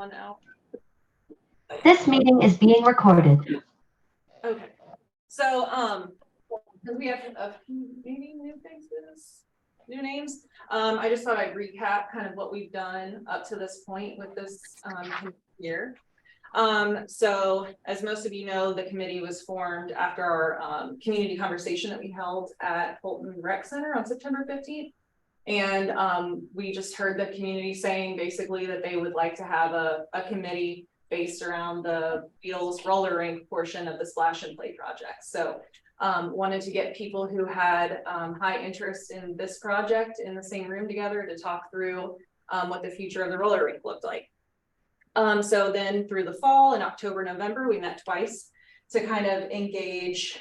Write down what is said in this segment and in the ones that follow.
on now? This meeting is being recorded. Okay. So, because we have a few maybe new faces, new names. I just thought I'd recap kind of what we've done up to this point with this year. So as most of you know, the committee was formed after our community conversation that we held at Fulton Rec Center on September 15th. And we just heard the community saying basically that they would like to have a committee based around the Beatles roller rink portion of the Splash and Play project. So wanted to get people who had high interest in this project in the same room together to talk through what the future of the roller rink looked like. So then through the fall in October, November, we met twice to kind of engage,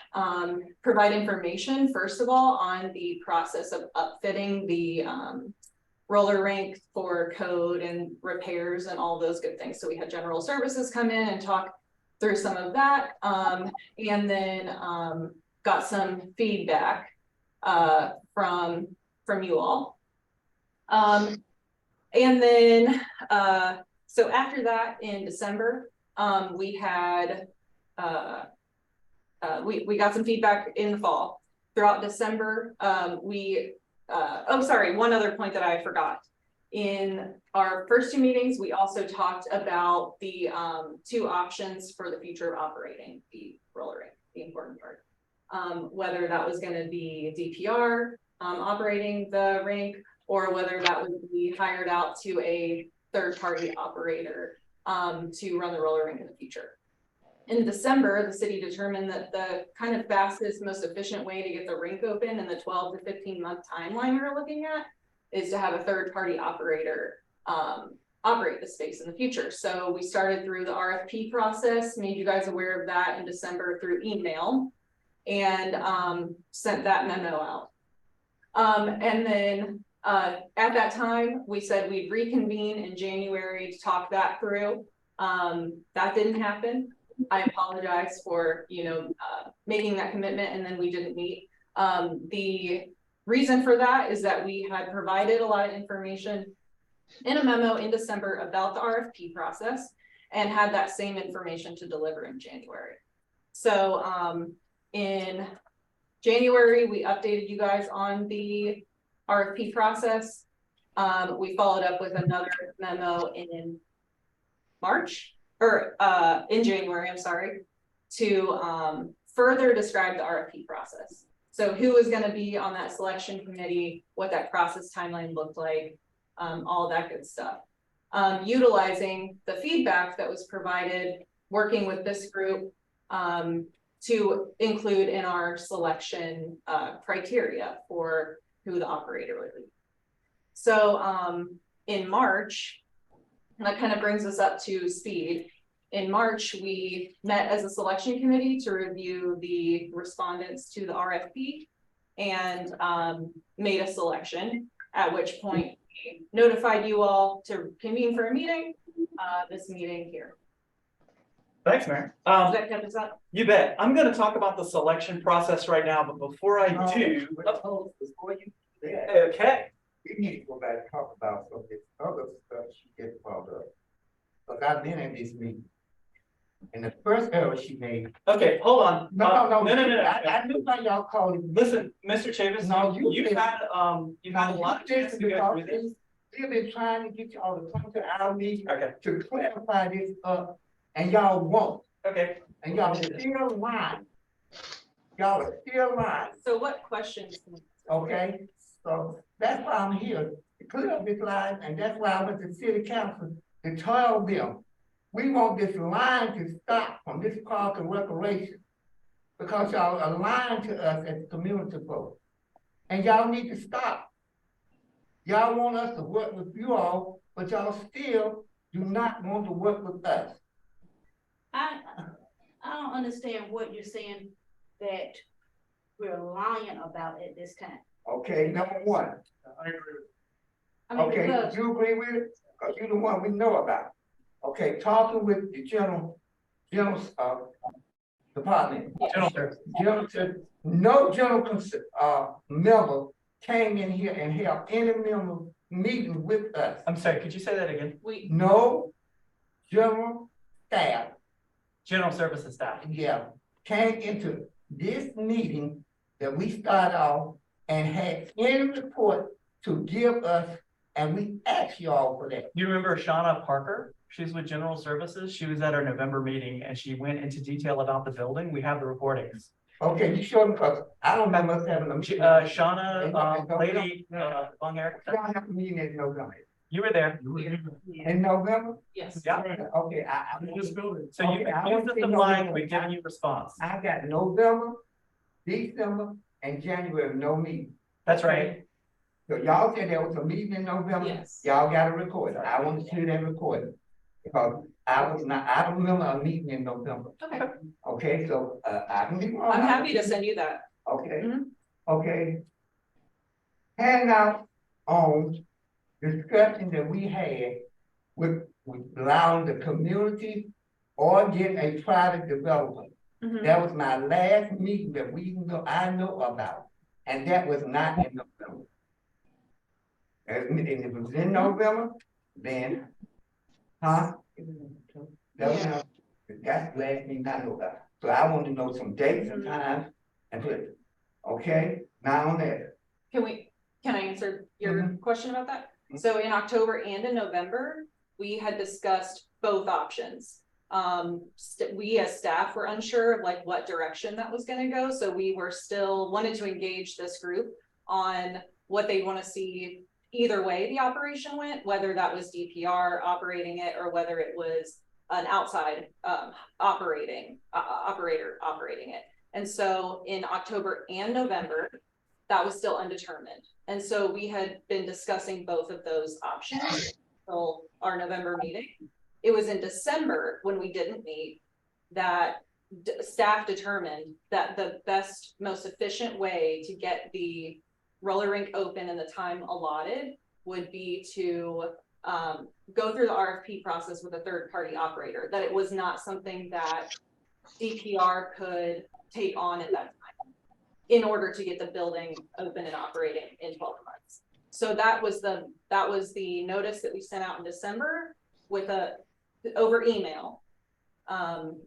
provide information, first of all, on the process of upfitting the roller rink for code and repairs and all those good things. So we had general services come in and talk through some of that, and then got some feedback from you all. And then so after that in December, we had we got some feedback in the fall. Throughout December, oh, sorry, one other point that I forgot. In our first two meetings, we also talked about the two options for the future of operating the roller rink, the important part. Whether that was going to be DPR operating the rink, or whether that would be hired out to a third-party operator to run the roller rink in the future. In December, the city determined that the kind of fastest, most efficient way to get the rink open in the 12 to 15-month timeline we're looking at is to have a third-party operator operate the space in the future. So we started through the RFP process, made you guys aware of that in December through email, and sent that memo out. And then at that time, we said we'd reconvene in January to talk that through. That didn't happen. I apologize for, making that commitment and then we didn't meet. The reason for that is that we had provided a lot of information in a memo in December about the RFP process and had that same information to deliver in January. So in January, we updated you guys on the RFP process. We followed up with another memo in March, or in January, I'm sorry, to further describe the RFP process. So who was going to be on that selection committee, what that process timeline looked like, all that good stuff. Utilizing the feedback that was provided, working with this group to include in our selection criteria for who the operator would be. So in March, and that kind of brings us up to speed. In March, we met as a selection committee to review the respondents to the RFP and made a selection, at which point we notified you all to convene for a meeting, this meeting here. Thanks, Mary. Does that catch us up? You bet. I'm going to talk about the selection process right now, but before I do, okay. We need to go back and talk about some of this other stuff she gets involved in. Because I've been in this meeting. And the first error she made. Okay, hold on. No. I knew why y'all called it. Listen, Mr. Chavis, No, you've had a lot of chances to go through this. We've been trying to get y'all to come to our meeting Okay. to clarify this up, and y'all won't. Okay. And y'all are still lying. Y'all are still lying. So what questions? Okay, so that's why I'm here, to clear up this line, and that's why I went to city council to tell them, we want this line to stop from this park and recreation, because y'all are lying to us as community folks, and y'all need to stop. Y'all want us to work with you all, but y'all still do not want to work with us. I don't understand what you're saying that we're lying about at this time. Okay, number one. I agree. I mean, Okay, because you agree with it? Because you're the one we know about. Okay, talking with the general department. No general member came in here and held any member meeting with us. I'm sorry, could you say that again? No general staff, General services staff. yeah, came into this meeting that we started off and had any report to give us, and we asked y'all for that. You remember Shauna Parker? She's with General Services. She was at our November meeting and she went into detail about the building. We have the recordings. Okay, you showed me, because I don't remember us having a meeting. Shauna, lady, long hair. Y'all have a meeting in November. You were there. In November? Yes. Yeah. Okay, I just building. So you accused us of lying, we've given you response. I got November, December, and January, no meeting. That's right. So y'all said there was a meeting in November. Yes. Y'all got a record. I want to see that recorded. Because I don't remember a meeting in November. Okay, Okay, so, I can be wrong. I'm happy to send you that. Okay, Mhm. okay. Handout on discussion that we had with allowing the community or getting a private developer. Mhm. That was my last meeting that I know about, and that was not in November. And if it was in November, then, huh? That's the last meeting I know about. So I want to know some dates and times and put, okay, now on that. Can I answer your Mhm. question about that? Mhm. So in October and in November, we had discussed both options. We as staff were unsure of like what direction that was gonna go, so we were still wanted to engage this group on what they want to see either way the operation went, whether that was DPR operating it or whether it was an outside operator operating it. And so in October and November, that was still undetermined. And so we had been discussing both of those options until our November meeting. It was in December when we didn't meet that staff determined that the best, most efficient way to get the roller rink open in the time allotted would be to go through the RFP process with a third party operator, that it was not something that DPR could take on at that time in order to get the building open and operating in 12 months. So that was the notice that we sent out in December with over email. And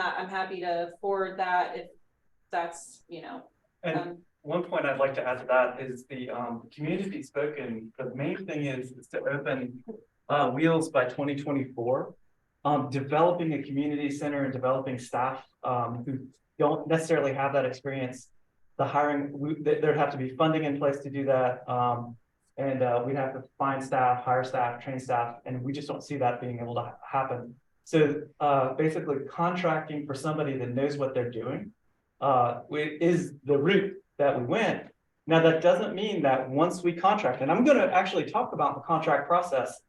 I'm happy to forward that if that's, And one point I'd like to add to that is the community spoken, the main thing is to open wheels by 2024. Developing a community center and developing staff who don't necessarily have that experience. The hiring, there'd have to be funding in place to do that. And we'd have to find staff, hire staff, train staff, and we just don't see that being able to happen. So basically contracting for somebody that knows what they're doing is the route that we went. Now that doesn't mean that once we contract, and I'm gonna actually talk about the contract process,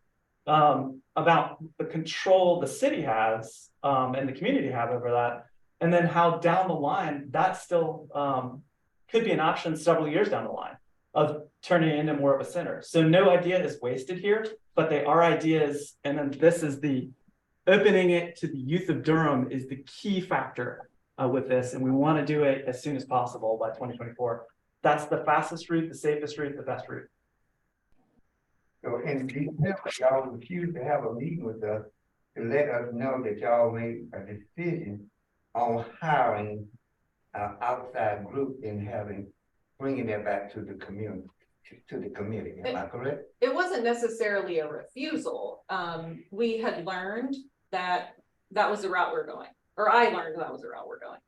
about the control the city has and the community have over that, and then how down the line that still could be an option several years down the line of turning it into more of a center. So no idea is wasted here, but they are ideas, and then this is the opening it to the youth of Durham is the key factor with this, and we want to do it as soon as possible by 2024. That's the fastest route, the safest route, the best route. So in December, y'all refused to have a meeting with us to let us know that y'all made a decision on hiring an outside group and bringing that back to the community, to the committee. Am I correct? it wasn't necessarily a refusal. We had learned that was the route we're going, or I learned that was the route we're going.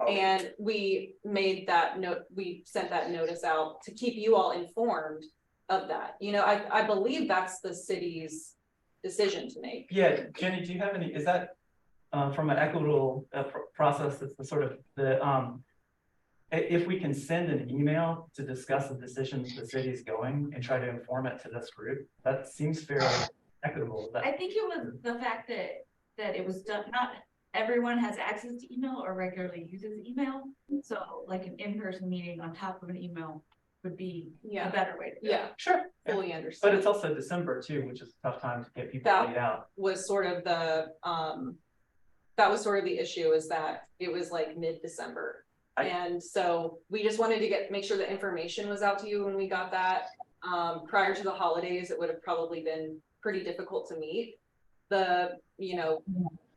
Okay. And we made that note, we sent that notice out to keep you all informed of that. I believe that's the city's decision to make. Yeah, Jenny, do you have any, is that from an equitable process, that's the sort of if we can send an email to discuss the decisions the city's going and try to inform it to this group, that seems fairly equitable. I think it was the fact that it was done, not everyone has access to email or regularly uses email. So like an in-person meeting on top of an email would be a better way to do it. Yeah, Sure. fully understand. But it's also December too, which is a tough time to get people laid out. Was sort of the that was sort of the issue, is that it was like mid-December. And so we just wanted to make sure the information was out to you when we got that. Prior to the holidays, it would have probably been pretty difficult to meet. that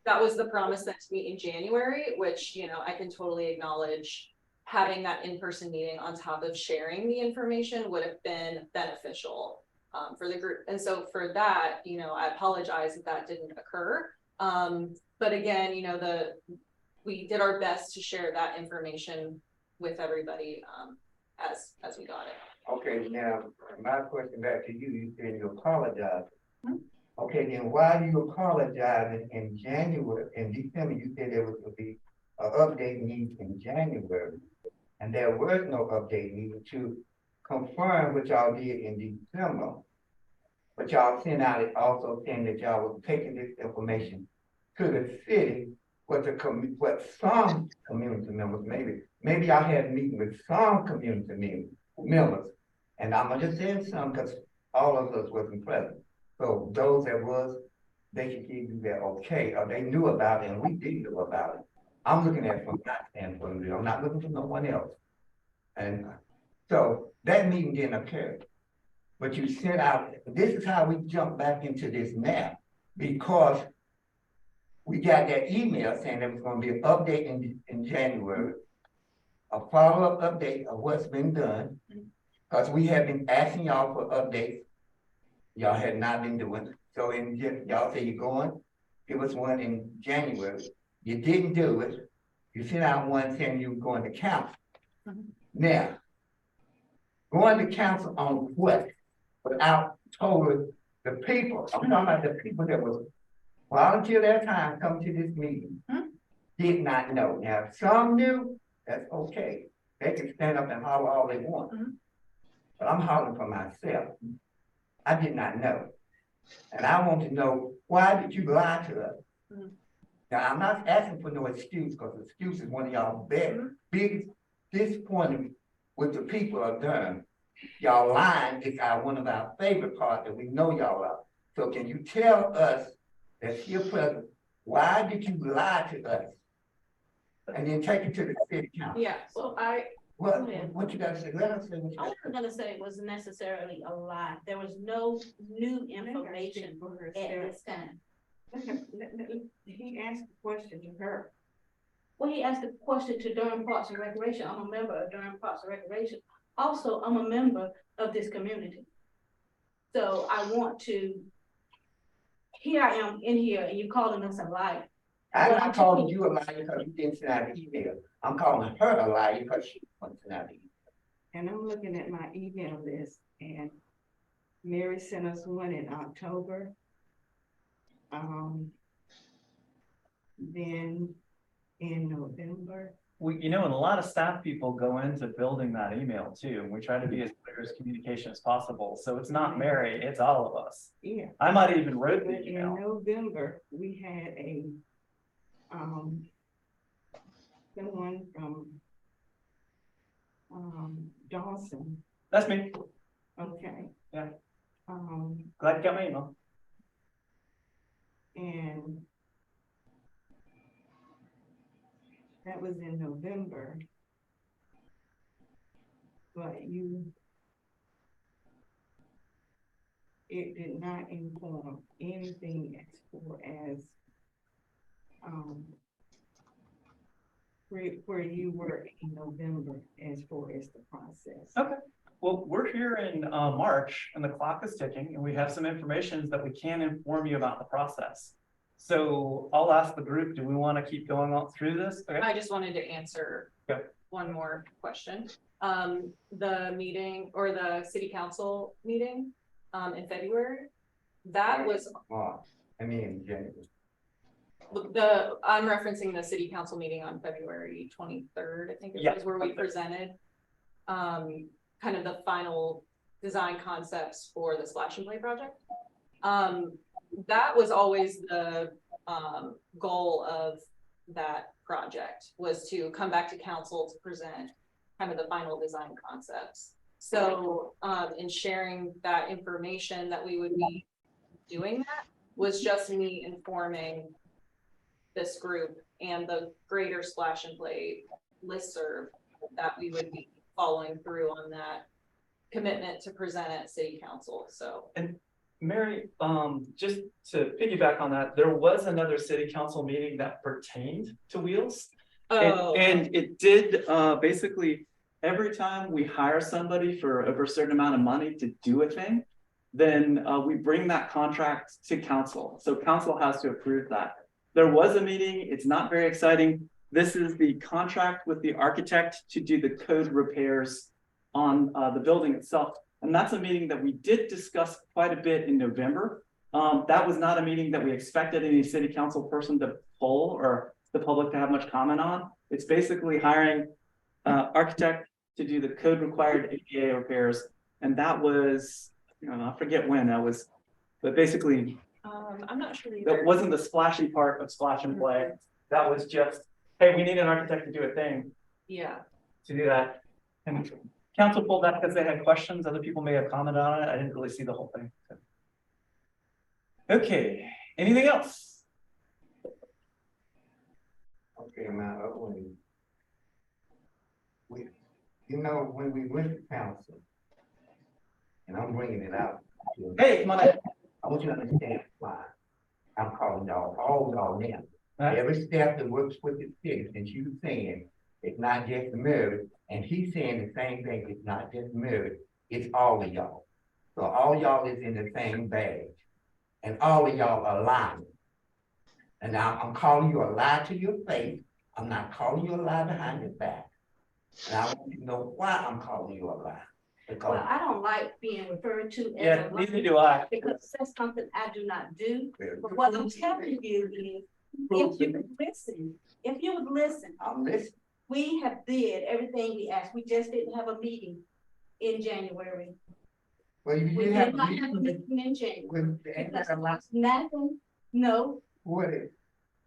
was the promise then to meet in January, which, I can totally acknowledge having that in-person meeting on top of sharing the information would have been beneficial for the group. And so for that, I apologize if that didn't occur. But again, we did our best to share that information with everybody as we got it. Okay, now, my question back to you, you said you apologize. Okay, then why do you apologize in January, in December, you said there was gonna be an update need in January, and there was no update needed to confirm what y'all did in December. But y'all sent out it also saying that y'all was taking this information to the city, what some community members, maybe y'all had a meeting with some community members. And I'm gonna just say some, because all of us wasn't present. So those that was, they should give you that okay, or they knew about it and we didn't know about it. I'm looking at it from that standpoint, I'm not looking for no one else. And so that meeting didn't occur. But you sent out, this is how we jump back into this now, because we got that email saying there was gonna be an update in January, a follow-up update of what's been done, because we have been asking y'all for updates. Y'all had not been doing it. So y'all say you're going, give us one in January. You didn't do it. You sent out one saying you were going to council. Now, going to council on what? Without told the people, I'm talking about the people that was volunteer their time come to this meeting, did not know. Now, if some knew, that's okay. They can stand up and holler all they want. But I'm hollering for myself. I did not know. And I want to know, why did you lie to us? Now, I'm not asking for no excuse, because excuse is one of y'all biggest disappointments with the people of Durham. Y'all lying is one of our favorite parts that we know y'all are. So can you tell us that's here present, why did you lie to us? And then take it to the city council. Yeah, so what you gotta say? Let us say what you I gotta wasn't gonna say it was necessarily a lie. There was no new information at this time. He asked a question to her. Well, he asked a question to Durham Parks and Recreation. I'm a member of Durham Parks and Recreation. Also, I'm a member of this community. So I want to, here I am in here and you're calling us a liar. I'm not calling you a liar because you didn't send out the email. I'm calling her a liar because she didn't send out the email. And I'm looking at my email list, and Mary sent us one in October. Then in November. And a lot of staff people go into building that email too, and we try to be as clear as communication as possible. So it's not Mary, it's all of us. Yeah. I might even wrote the But email. in November, we had someone from Dawson. That's me. Okay. Yeah. Glad you got my email. And that was in November. But it did not inform anything as far as where you were in November as far as the process. Okay. Well, we're here in March and the clock is ticking and we have some information that we can inform you about the process. So I'll ask the group, do we want to keep going on through this? Okay. I just wanted to answer one more question. The meeting or the city council meeting in February, that was January. I'm referencing the city council meeting on February 23rd, I think it was, where we presented kind of the final design concepts for the Splash and Play project. That was always the goal of that project, was to come back to council to present kind of the final design concepts. So in sharing that information that we would be doing that was just me informing this group and the greater Splash and Play listserv that we would be following through on that commitment to present at city council. So and Mary, just to piggyback on that, there was another city council meeting that pertained to wheels. Oh, And it did, basically, every time we hire somebody for over a certain amount of money to do a thing, then we bring that contract to council. So council has to approve that. There was a meeting, it's not very exciting. This is the contract with the architect to do the code repairs on the building itself. And that's a meeting that we did discuss quite a bit in November. That was not a meeting that we expected any city council person to pull or the public to have much comment on. It's basically hiring architect to do the code required ADA repairs. And that was, I forget when that was, but basically I'm not sure that either. wasn't the splashy part of Splash and Play. That was just, hey, we need an architect to do a thing Yeah. to do that. And council pulled that because they had questions. Other people may have commented on it. I didn't really see the whole thing. So. Okay, anything else? Okay, now, when we went to council, and I'm bringing it out. Hey, come on in. I want you to understand why I'm calling y'all, all y'all now. Every step that works with the city, and you saying it's not just the merit, and he's saying the same thing, it's not just merit, it's all of y'all. So all y'all is in the same bag, and all of y'all are lying. And now I'm calling you a lie to your face. I'm not calling you a lie behind your back. And I want you to know why I'm calling you a lie. Because Well, I don't like being referred to as Yeah, a liar neither do I. because that's something I do not do. But what I'm telling you is, if you would listen, I'm listening. we have did everything we asked. We just didn't have a meeting in January. Well, We you did have. not have a meeting in January. With the Because end of the nothing, no, what is?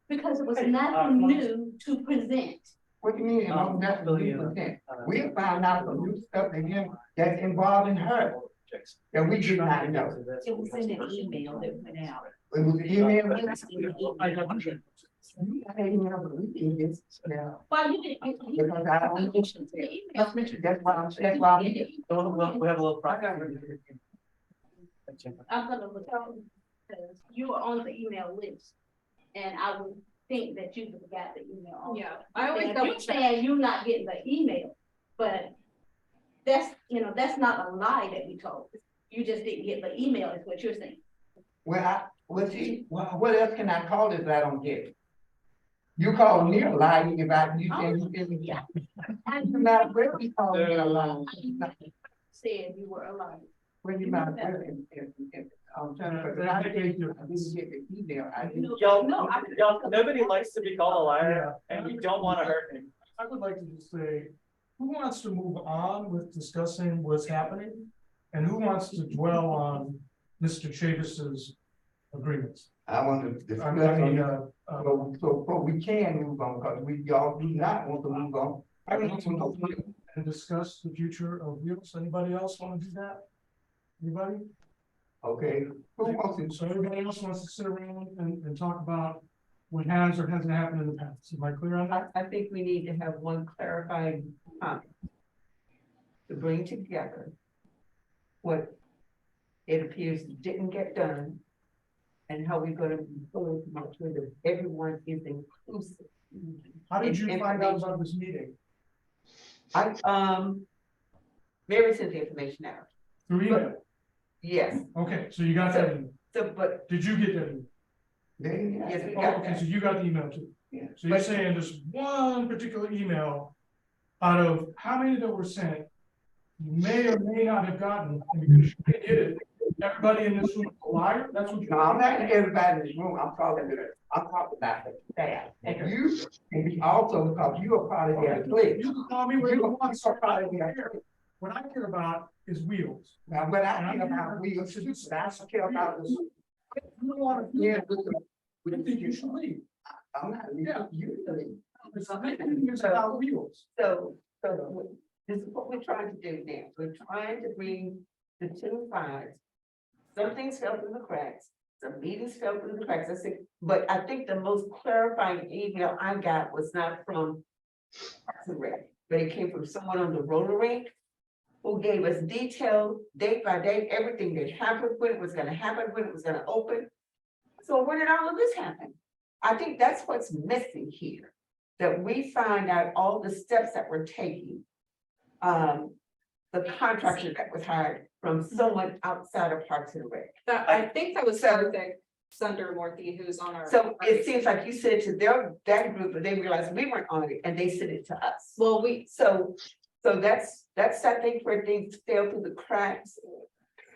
because it was Hey, nothing new to present. What do you mean? Um, That's Billy, new percent. We found out some new stuff again that's involving her that we did not know. It was in an email that went out. It was email. It was in the email. I didn't know, but we did this now. Well, you didn't. Because I don't mention it. That's why We have a little problem. I'm gonna look out, because you were on the email list, and I would think that you would have got the email. Also. Yeah, I always And double you're check. saying you're not getting the email, but that's, that's not a lie that we told. You just didn't get the email, is what you're saying. What else can I call this that I don't get it? You call me a lie, you saying you didn't get it. You're not really calling me a lie. Said you were a liar. When you're not really, I'm trying to, but I didn't get the email, I didn't. Y'all, No, nobody likes to be called a liar, and we don't want to hurt him. I would like to just say, who wants to move on with discussing what's happening? And who wants to dwell on Mr. Chavis's agreements? I want to discuss I mean, so we can move on, because y'all do not want to move on. I would like to move on and discuss the future of wheels. Anybody else want to do that? Anybody? Okay, who wants to? So everybody else wants to sit around and talk about what has or hasn't happened in the past. Am I clear on that? I think we need to have one clarifying comment to bring together what it appears didn't get done and how we're gonna move forward to make sure that everyone is inclusive. How did you find out Information. about this meeting? Mary sent the information out. Through email? Yes, Okay, so you got that email. so, but, Did you get that email? yes, we Oh, got okay, that. so you got the email too. Yeah. So you're But- saying just one particular email out of how many that were sent, you may or may not have gotten, and because you didn't get it, everybody in this room is a liar? That's what No, you're. I'm not everybody in this room, I'm talking about the staff. And you, and be also because you are part of their clique. You can call me whatever you want, so I don't care. What I care about is wheels. Now, when I care about we should do, I should care about this. You don't want to, Yeah, with the, I think you should leave. I'm not, you. It's about wheels. So this is what we're trying to do now. We're trying to bring the two sides. Some things fell through the cracks, some meetings fell through the cracks. I said, but I think the most clarifying email I got was not from Parks and Rec, but it came from someone on the roller rink. who gave us detailed, date by date, everything that happened, when it was gonna happen, when it was gonna open. So when did all of this happen? I think that's what's missing here, that we find out all the steps that we're taking. The contractor that was hired from someone outside of Parks and Rec. That, I think that was So- Karthik Sundermorthy, who's on our. So it seems like you said to that group, but they realized we weren't on it and they sent it to us. Well, we, So that's, I think, where things fell through the cracks.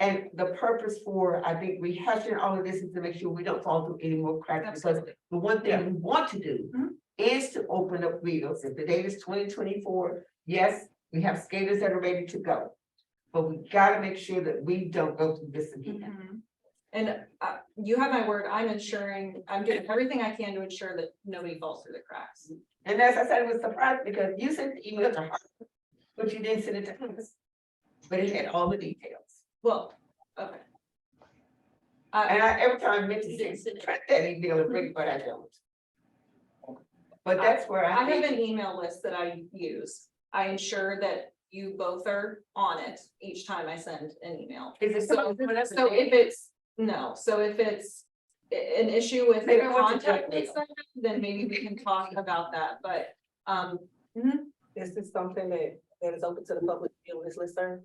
And the purpose for, I think, rehashing all of this is to make sure we don't fall through any more cracks. Because absolutely. the one thing we want to do Mhm. is to open up wheels. If the date is 2024, yes, we have skaters that are ready to go. But we gotta make sure that we don't go through this again. Mhm. And you have my word, I'm doing everything I can to ensure that nobody falls through the cracks. And as I said, it was surprised because you sent the email to her, but you didn't send it to us. But it had all the details. Well, okay. And every time I meant to send that email and bring, but I don't. But that's where I I have think, an email list that I use. I ensure that you both are on it each time I send an email. is it So, something? so if it's, no, so if it's an issue with Maybe the it wasn't contact that list, then maybe we can talk about that, but, Is this something that is open to the public to be on this listserv?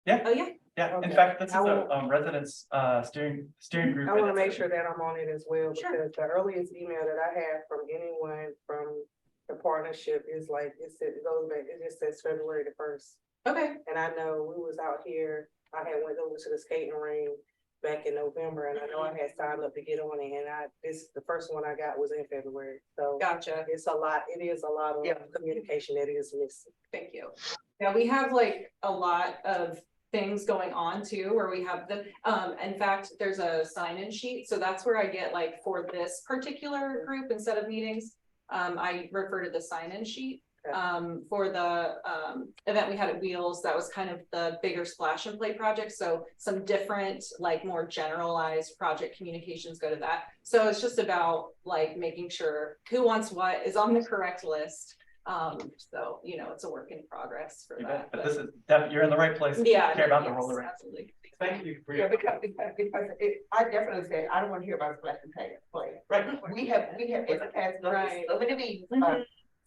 oh, yeah. Yeah, in Okay. fact, this is I a residents steering group. I and wanna it's make a- sure that I'm on it as well, Sure. because the earliest email that I had from anyone from the partnership is like, it goes back, it just says February the 1st. Okay, And I know we was out here, I had went over to the skating ring back in November, and I know I had signed up to get on it, and the first one I got was in February, so. gotcha. It is a lot of Yeah. communication that is missing. Thank you. Yeah, we have like a lot of things going on too, where we have in fact, there's a sign-in sheet, so that's where I get like for this particular group, instead of meetings. I refer to the sign-in sheet. Okay. For the event we had at Wheels, that was kind of the bigger splash and play project, so some different, like more generalized project communications go to that. So it's just about like making sure who wants what is on the correct list. So, it's a work in progress for You that. bet, But this is, you're in the right place. Yeah. Care about the yes, roller rink. absolutely. Thank you for yeah, your. because I definitely said, I don't want to hear about splash and play. Right. We have in the past, Right. so many meetings, Mhm.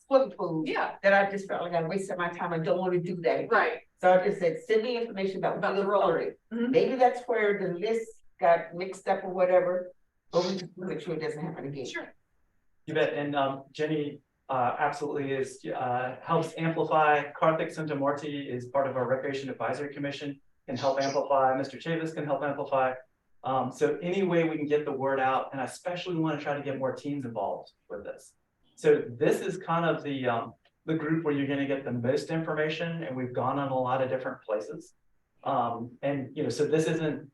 swimming pools. Yeah, That I just felt like I wasted my time. I don't want to do that. again. right, So I just said, send me information about about the wheels roller only. rink. Mhm. Maybe that's where the list got mixed up or whatever, but we just make sure it doesn't happen again. Sure. You bet, and Jenny absolutely is, helps amplify. Karthik Sundermorty is part of our Recreation Advisory Commission, can help amplify. Mr. Chavis can help amplify. So any way we can get the word out, and I especially want to try to get more teens involved with this. So this is kind of the group where you're going to get the most information, and we've gone on a lot of different places. And so this isn't,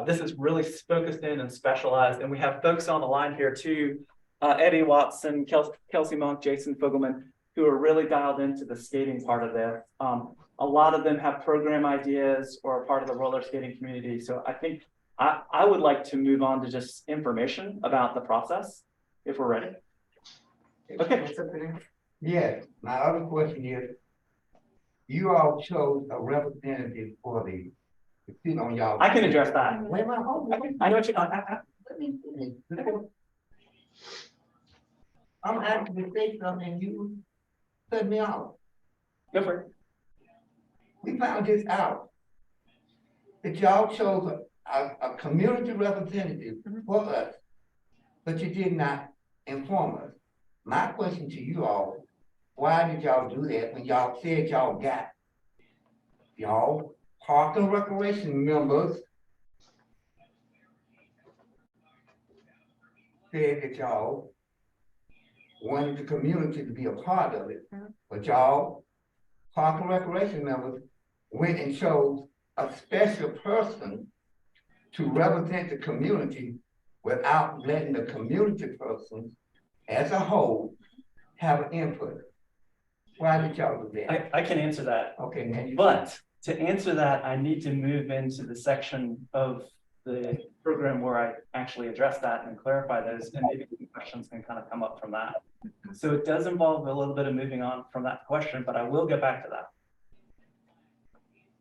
this is really focused in and specialized, and we have folks on the line here too. Eddie Watson, Kelsey Monk, Jason Fogelman, who are really dialed into the skating part of this. A lot of them have program ideas or are part of the roller skating community. So I think I would like to move on to just information about the process, if we're ready. Okay. Yes, my other question is, you all chose a representative for the sit on y'all. I can address that. Wait a minute, hold on. I know what you're. Let me finish. I'm asking to say something and you cut me off. Go for it. We found this out. That y'all chose a community representative for us, but you did not inform us. My question to you all, why did y'all do that when y'all said y'all got y'all park and recreation members said that y'all wanted the community to be a part of it, but y'all park and recreation members went and chose a special person to represent the community without letting the community person as a whole have an input. Why did y'all do that? I can answer that. Okay, now you. But to answer that, I need to move into the section of the program where I actually address that and clarify those, and maybe the questions can kind of come up from that. So it does involve a little bit of moving on from that question, but I will get back to that.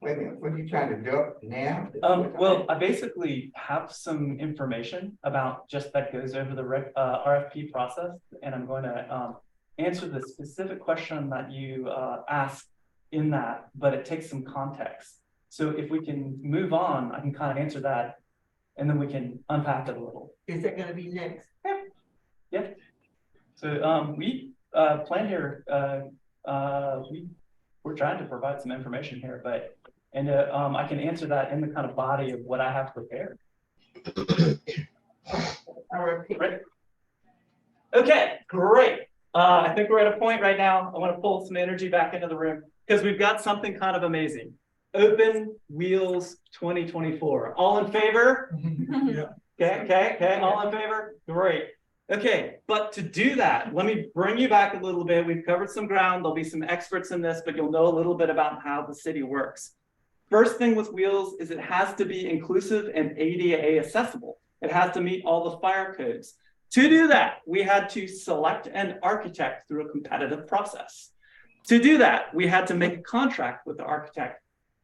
Wait a minute, what are you trying to do now? Well, I basically have some information about just that goes over the RFP process, and I'm going to answer the specific question that you asked in that, but it takes some context. So if we can move on, I can kind of answer that, and then we can unpack it a little. Is that gonna be next? Yeah. So we plan here, we're trying to provide some information here, but I can answer that in the kind of body of what I have prepared. Right. Okay, great. I think we're at a point right now. I want to pull some energy back into the room because we've got something kind of amazing. Open Wheels 2024. All in favor? Yeah. Okay. All in favor? Great. Okay, but to do that, let me bring you back a little bit. We've covered some ground. There'll be some experts in this, but you'll know a little bit about how the city works. First thing with Wheels is it has to be inclusive and ADA accessible. It has to meet all the fire codes. To do that, we had to select an architect through a competitive process. To do that, we had to make a contract with the architect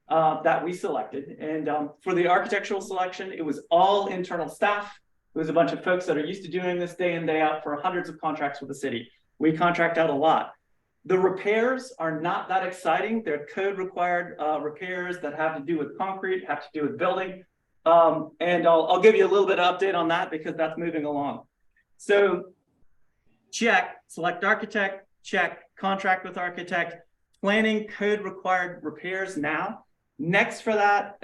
that we selected. And for the architectural selection, it was all internal staff. It was a bunch of folks that are used to doing this day in, day out for hundreds of contracts with the city. We contract out a lot. The repairs are not that exciting. They're code required repairs that have to do with concrete, have to do with building. And I'll give you a little bit of update on that because that's moving along. So check, select architect, check, contract with architect, planning code required repairs now. Next for that,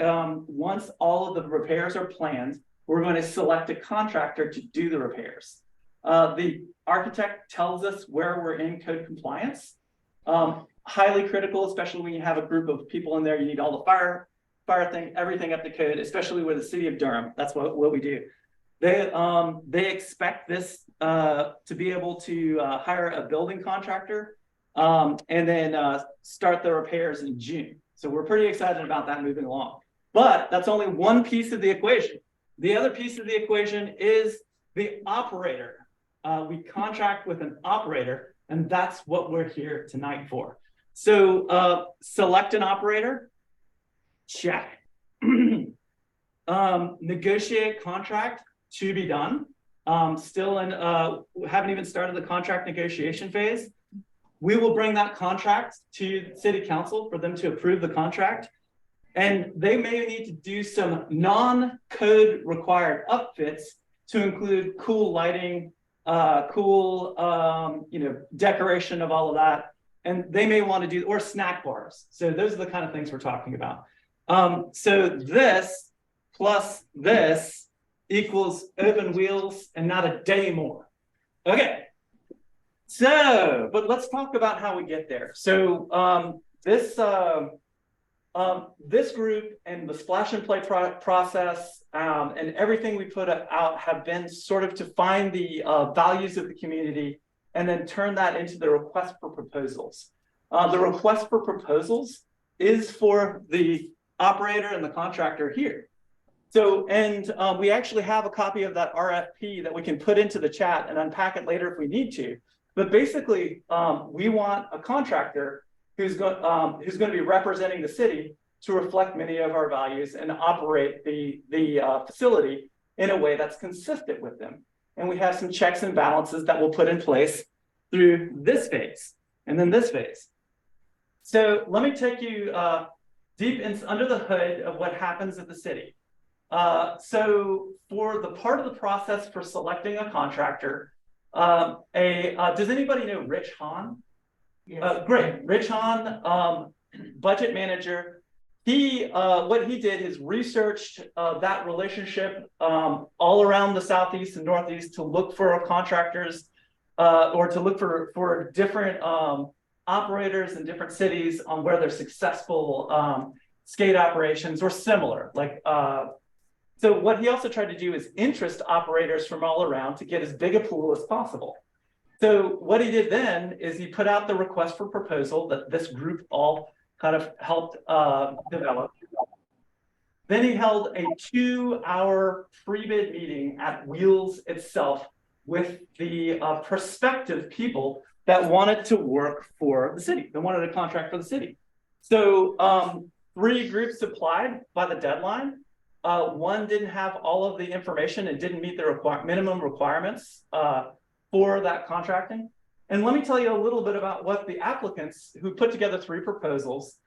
once all of the repairs are planned, we're going to select a contractor to do the repairs. The architect tells us where we're in code compliance. Highly critical, especially when you have a group of people in there, you need all the fire thing, everything up to code, especially with the city of Durham. That's what we do. They expect this to be able to hire a building contractor and then start the repairs in June. So we're pretty excited about that moving along. But that's only one piece of the equation. The other piece of the equation is the operator. We contract with an operator, and that's what we're here tonight for. So select an operator, check. Negotiate contract, to be done. Still in, haven't even started the contract negotiation phase. We will bring that contract to City Council for them to approve the contract. And they may need to do some non-code required upfits to include cool lighting, decoration of all of that. And they may want to do, or snack bars. So those are the kind of things we're talking about. So this plus this equals Open Wheels and not a day more. Okay. So, but let's talk about how we get there. So this group and the splash and play process and everything we put out have been sort of to find the values of the community and then turn that into the request for proposals. The request for proposals is for the operator and the contractor here. So, and we actually have a copy of that RFP that we can put into the chat and unpack it later if we need to. But basically, we want a contractor who's going to be representing the city to reflect many of our values and operate the facility in a way that's consistent with them. And we have some checks and balances that we'll put in place through this phase and then this phase. So let me take you deep under the hood of what happens at the city. So for the part of the process for selecting a contractor, does anybody know Rich Hahn? Yes. Great, Rich Hahn, budget manager. What he did is researched that relationship all around the Southeast and Northeast to look for contractors or to look for different operators in different cities on where they're successful skate operations or similar. So what he also tried to do is interest operators from all around to get as big a pool as possible. So what he did then is he put out the request for proposal that this group all kind of helped develop. Then he held a 2-hour pre-bid meeting at Wheels itself with the prospective people that wanted to work for the city, that wanted a contract for the city. So 3 groups applied by the deadline. One didn't have all of the information and didn't meet the minimum requirements for that contracting. And let me tell you a little bit about what the applicants who put together 3 proposals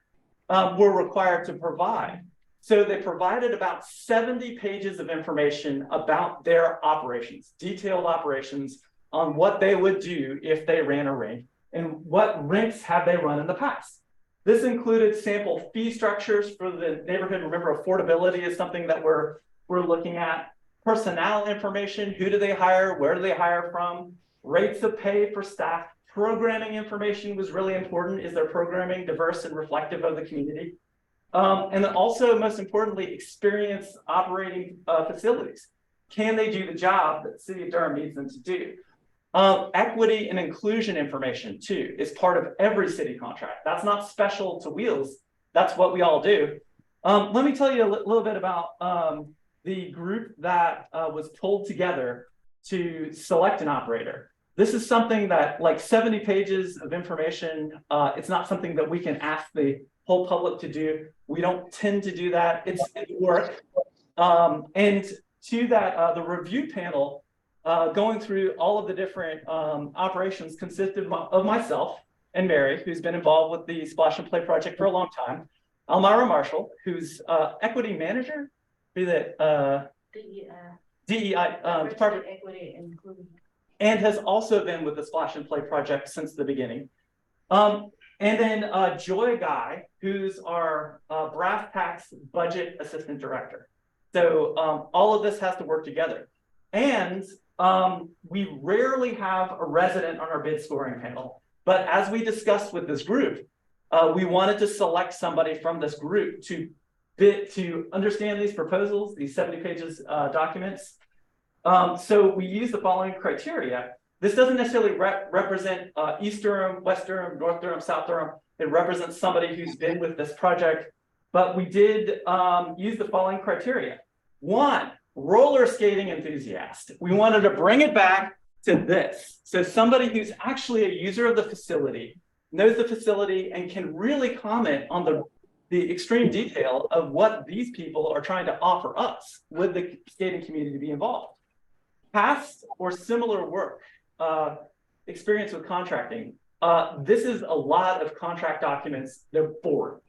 were required to provide. So they provided about 70 pages of information about their operations, detailed operations on what they would do if they ran a rink and what rinks have they run in the past. This included sample fee structures for the neighborhood. Remember, affordability is something that we're looking at. Personnel information, who do they hire, where do they hire from, rates of pay for staff. Programming information was really important. Is their programming diverse and reflective of the community? And then also, most importantly, experience operating facilities. Can they do the job that the City of Durham needs them to do? Equity and inclusion information, too, is part of every city contract. That's not special to Wheels. That's what we all do. Let me tell you a little bit about the group that was pulled together to select an operator. This is something that, like 70 pages of information, it's not something that we can ask the whole public to do. We don't tend to do that. It's work. And to that, the review panel going through all of the different operations consisted of myself and Mary, who's been involved with the Splash and Play project for a long time. Elmira Marshall, who's equity manager, DEI Department Equity and Inclusion. And has also been with the Splash and Play project since the beginning. And then Joy Guy, who's our brass tacks budget assistant director. So all of this has to work together. And we rarely have a resident on our bid scoring panel. But as we discussed with this group, we wanted to select somebody from this group to understand these proposals, these 70 pages documents. So we use the following criteria. This doesn't necessarily represent East Durham, West Durham, North Durham, South Durham. It represents somebody who's been with this project. But we did use the following criteria. 1, roller skating enthusiast. We wanted to bring it back to this. So somebody who's actually a user of the facility, knows the facility, and can really comment on the extreme detail of what these people are trying to offer us with the skating community to be involved. Past or similar work, experience with contracting. This is a lot of contract documents. They're boring.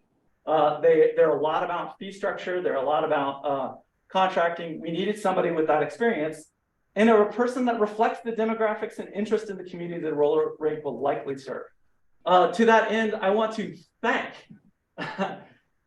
They're a lot about fee structure. They're a lot about contracting. We needed somebody with that experience and a person that reflects the demographics and interest in the community that roller rink will likely serve. To that end, I want to thank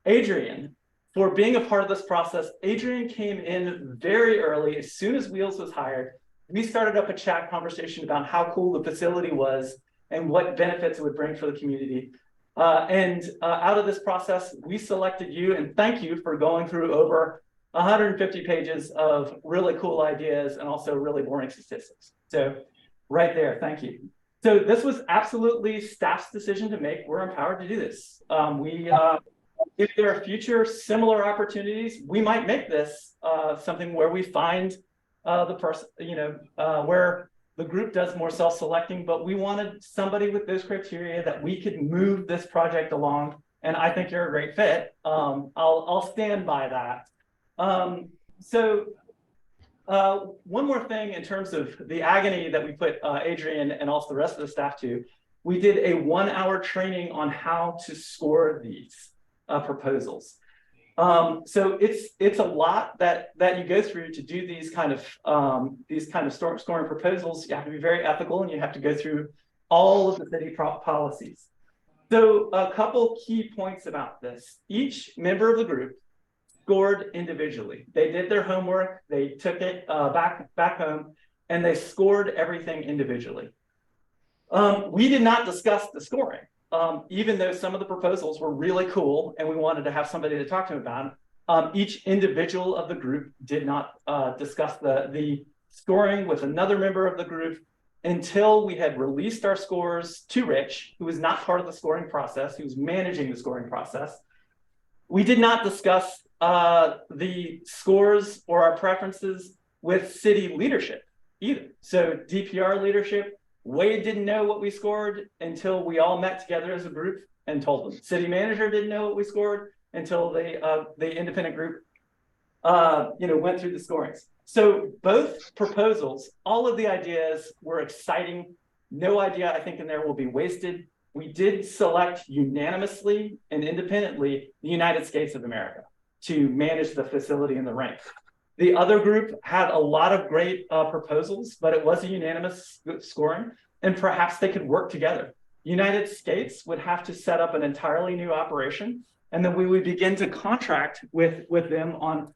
Adrian for being a part of this process. Adrian came in very early. As soon as Wheels was hired, we started up a chat conversation about how cool the facility was and what benefits it would bring for the community. And out of this process, we selected you, and thank you for going through over 150 pages of really cool ideas and also really boring statistics. So right there, thank you. So this was absolutely staff's decision to make. We're empowered to do this. If there are future similar opportunities, we might make this something where we find the person, where the group does more self-selecting, but we wanted somebody with those criteria that we could move this project along. And I think you're a great fit. I'll stand by that. One more thing in terms of the agony that we put Adrian and also the rest of the staff to, we did a 1-hour training on how to score these proposals. So it's a lot that you go through to do these kind of scoring proposals. You have to be very ethical and you have to go through all of the city policies. So a couple key points about this. Each member of the group scored individually. They did their homework, they took it back home, and they scored everything individually. We did not discuss the scoring. Even though some of the proposals were really cool and we wanted to have somebody to talk to about it, each individual of the group did not discuss the scoring with another member of the group until we had released our scores to Rich, who was not part of the scoring process, who was managing the scoring process. We did not discuss the scores or our preferences with city leadership either. So DPR leadership, Wade didn't know what we scored until we all met together as a group and told them. City manager didn't know what we scored until the independent group, went through the scorings. So both proposals, all of the ideas were exciting. No idea, I think, in there will be wasted. We did select unanimously and independently the United States of America to manage the facility in the Rink. The other group had a lot of great proposals, but it was a unanimous scoring, and perhaps they could work together. United States would have to set up an entirely new operation, and then we would begin to contract with them on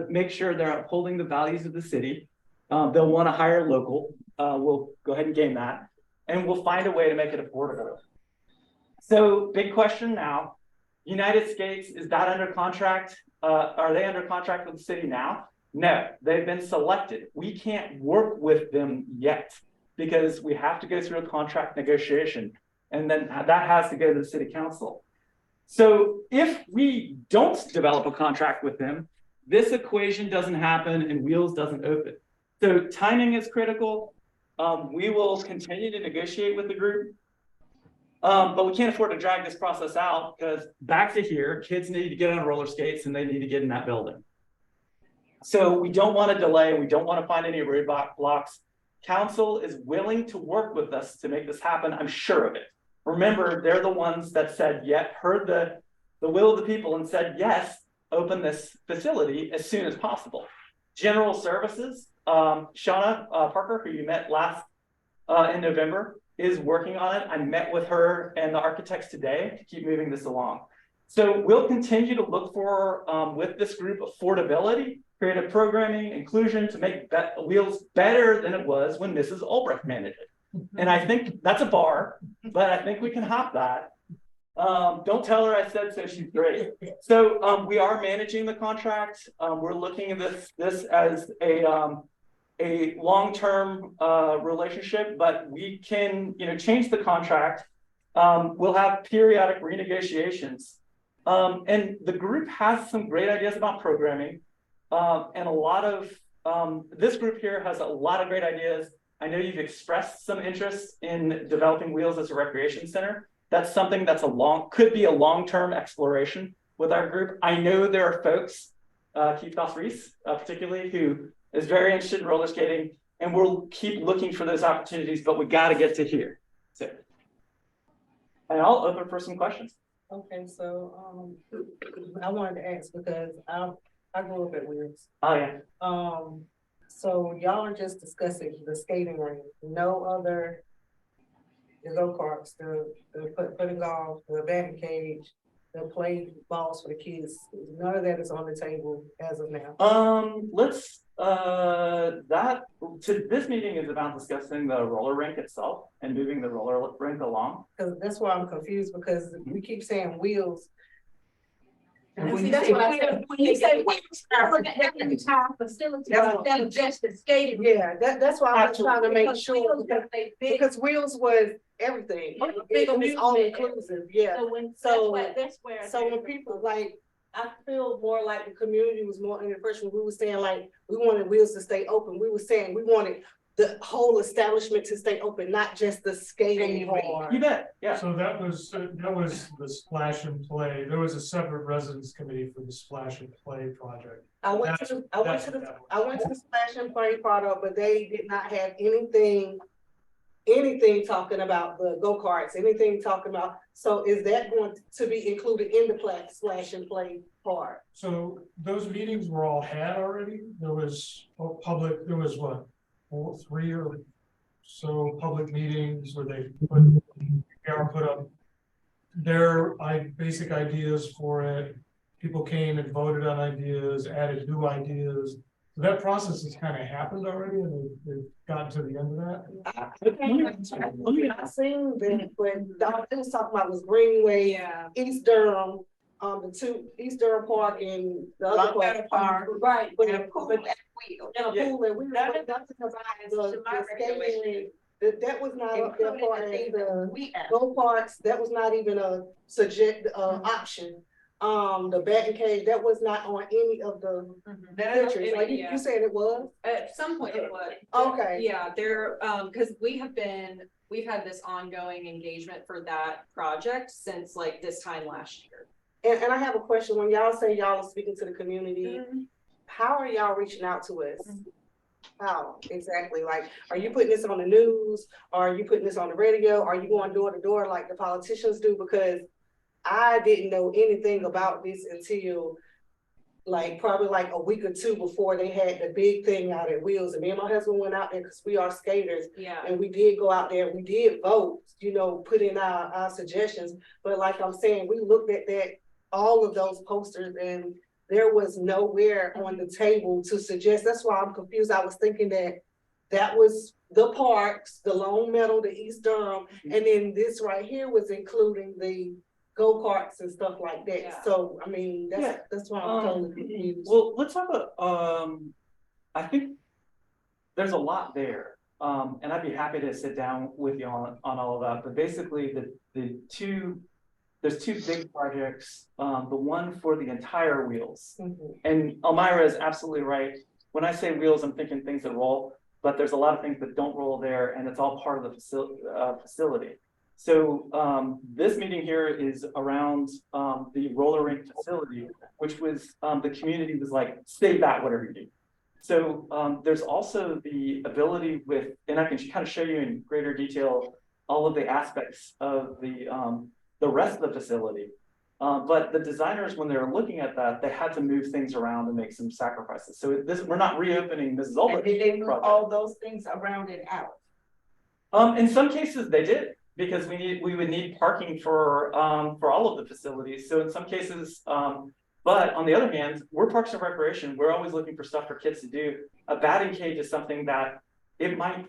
make sure they're upholding the values of the city. They'll want to hire local. We'll go ahead and game that, and we'll find a way to make it affordable. So big question now, United States, is that under contract? Are they under contract with the city now? No, they've been selected. We can't work with them yet because we have to go through a contract negotiation, and then that has to go to the city council. So if we don't develop a contract with them, this equation doesn't happen and Wheels doesn't open. So timing is critical. We will continue to negotiate with the group, but we can't afford to drag this process out because back to here, kids need to get on roller skates and they need to get in that building. So we don't want to delay. We don't want to find any roadblocks. Council is willing to work with us to make this happen. I'm sure of it. Remember, they're the ones that said, heard the will of the people and said, yes, open this facility as soon as possible. General Services, Shauna Parker, who you met last in November, is working on it. I met with her and the architects today to keep moving this along. So we'll continue to look for, with this group, affordability, creative programming, inclusion to make Wheels better than it was when Mrs. Albrecht managed it. And I think that's a bar, but I think we can hop that. Don't tell her I said so, she's great. So we are managing the contract. We're looking at this as a long-term relationship, but we can change the contract. We'll have periodic renegotiations. And the group has some great ideas about programming. And a lot of, this group here has a lot of great ideas. I know you've expressed some interest in developing Wheels as a recreation center. That's something that's could be a long-term exploration with our group. I know there are folks, Keith Goss-Reese, particularly, who is very interested in roller skating, and we'll keep looking for those opportunities, but we got to get to here. So, and I'll open for some questions. Okay, so I wanted to ask because I grew up at Wheels. Oh yeah. So y'all are just discussing the skating rink, no other, the go-karts, the putting golf, the batting cage, the play balls for the kids. None of that is on the table as of now. This meeting is about discussing the roller rink itself and moving the roller rink along. Because that's why I'm confused, because we keep saying Wheels. And see, that's what I said. When you say every entire facility, that's just the skating. Yeah, that's why I'm trying to make sure, because Wheels was everything. It was all inclusive, yeah. So when people I feel more like the community was more in the first when we were saying like we wanted Wheels to stay open. We were saying we wanted the whole establishment to stay open, not just the skating part. You bet, yeah. So that was the Splash and Play. There was a separate residence committee for the Splash and Play project. I went to the Splash and Play product, but they did not have anything talking about the go-karts, anything talking about, so is that going to be included in the Splash and Play part? So those meetings were all had already. There was what, 3 or so public meetings where they put up their basic ideas for it. People came and voted on ideas, added new ideas. So that process has kind of happened already, and they've gotten to the end of that. I seen that when Dr. was talking about was Greenway, East Durham, the two East Durham Park and the other park, right? But in a pool at Wheel, in a pool at Wheel. That's because that was not up there for the go parks. That was not even a option. The batting cage, that was not on any of the pictures. Like you said it was? At some point it was. Okay. Yeah, there, because we've had this ongoing engagement for that project since like this time last year. And I have a question, when y'all say y'all are speaking to the community, how are y'all reaching out to us? How exactly? Like, are you putting this on the news? Are you putting this on the radio? Are you going door to door like the politicians do? Because I didn't know anything about this until like probably like a week or two before they had the big thing out at Wheels. And me and my husband went out there because we are skaters. Yeah. And we did go out there, we did vote, you know, put in our suggestions. But like I'm saying, we looked at that, all of those posters, and there was nowhere on the table to suggest. That's why I'm confused. I was thinking that was the parks, the Lone Meadow, the East Durham, and then this right here was including the go-karts and stuff like that. Yeah. So, I mean, that's why I'm totally confused. Well, let's talk about, I think there's a lot there. And I'd be happy to sit down with you on all of that, but basically there's two big projects, the one for the entire Wheels. And Elmira is absolutely right. When I say Wheels, I'm thinking things that roll, but there's a lot of things that don't roll there, and it's all part of the facility. So this meeting here is around the roller rink facility, which was the community was like, save that, whatever you do. So there's also the ability with, and I can kind of show you in greater detail all of the aspects of the rest of the facility. But the designers, when they're looking at that, they had to move things around and make some sacrifices. So we're not reopening Mrs. Olbert's And did they move project. all those things around and out? In some cases they did, because we would need parking for all of the facilities. So in some cases, but on the other hand, we're Parks and Recreation. We're always looking for stuff for kids to do. A batting cage is something that it might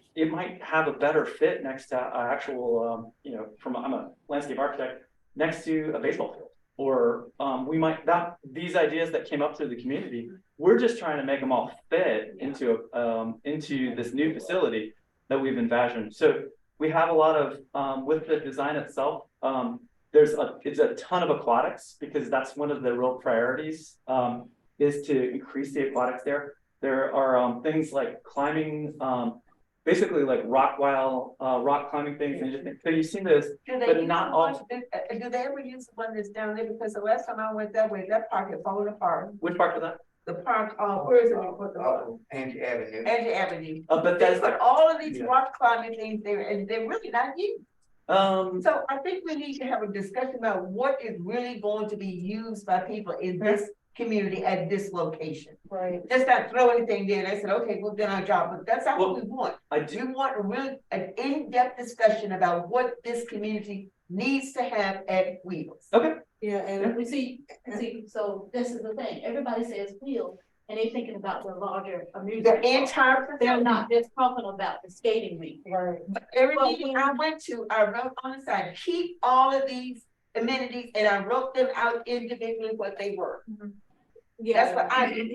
have a better fit next to actual, you know, I'm a landscape architect, next to a baseball field. Or we might, these ideas that came up through the community, we're just trying to make them all fit into this new facility that we've envisioned. So we have a lot of, with the design itself, it's a ton of aquatics, because that's one of the real priorities, is to increase the aquatics there. There are things like climbing, basically like rock climbing things, and so you've seen this, but not all. Do they ever use the one that's down there? Because the last time I went that way, that park had fallen apart. Which part of that? The park, where is it? Angie Avenue. Angie Avenue. But They that's put all of these rock climbing things there, and they're really not used. So I think we need to have a discussion about what is really going to be used by people in this community at this location. Right. Just not throw anything there. They said, okay, we've done our job, but that's not what we want. I do. We want an in-depth discussion about what this community needs to have at Wheels. Okay. Yeah, and We see, so this is the thing, everybody says Wheels, and they're thinking about the larger amusement. The entire. They're not just talking about the skating rink. right. Every meeting I went to, I wrote on the side, keep all of these amenities, and I wrote them out individually what they were. Yeah. That's what I did.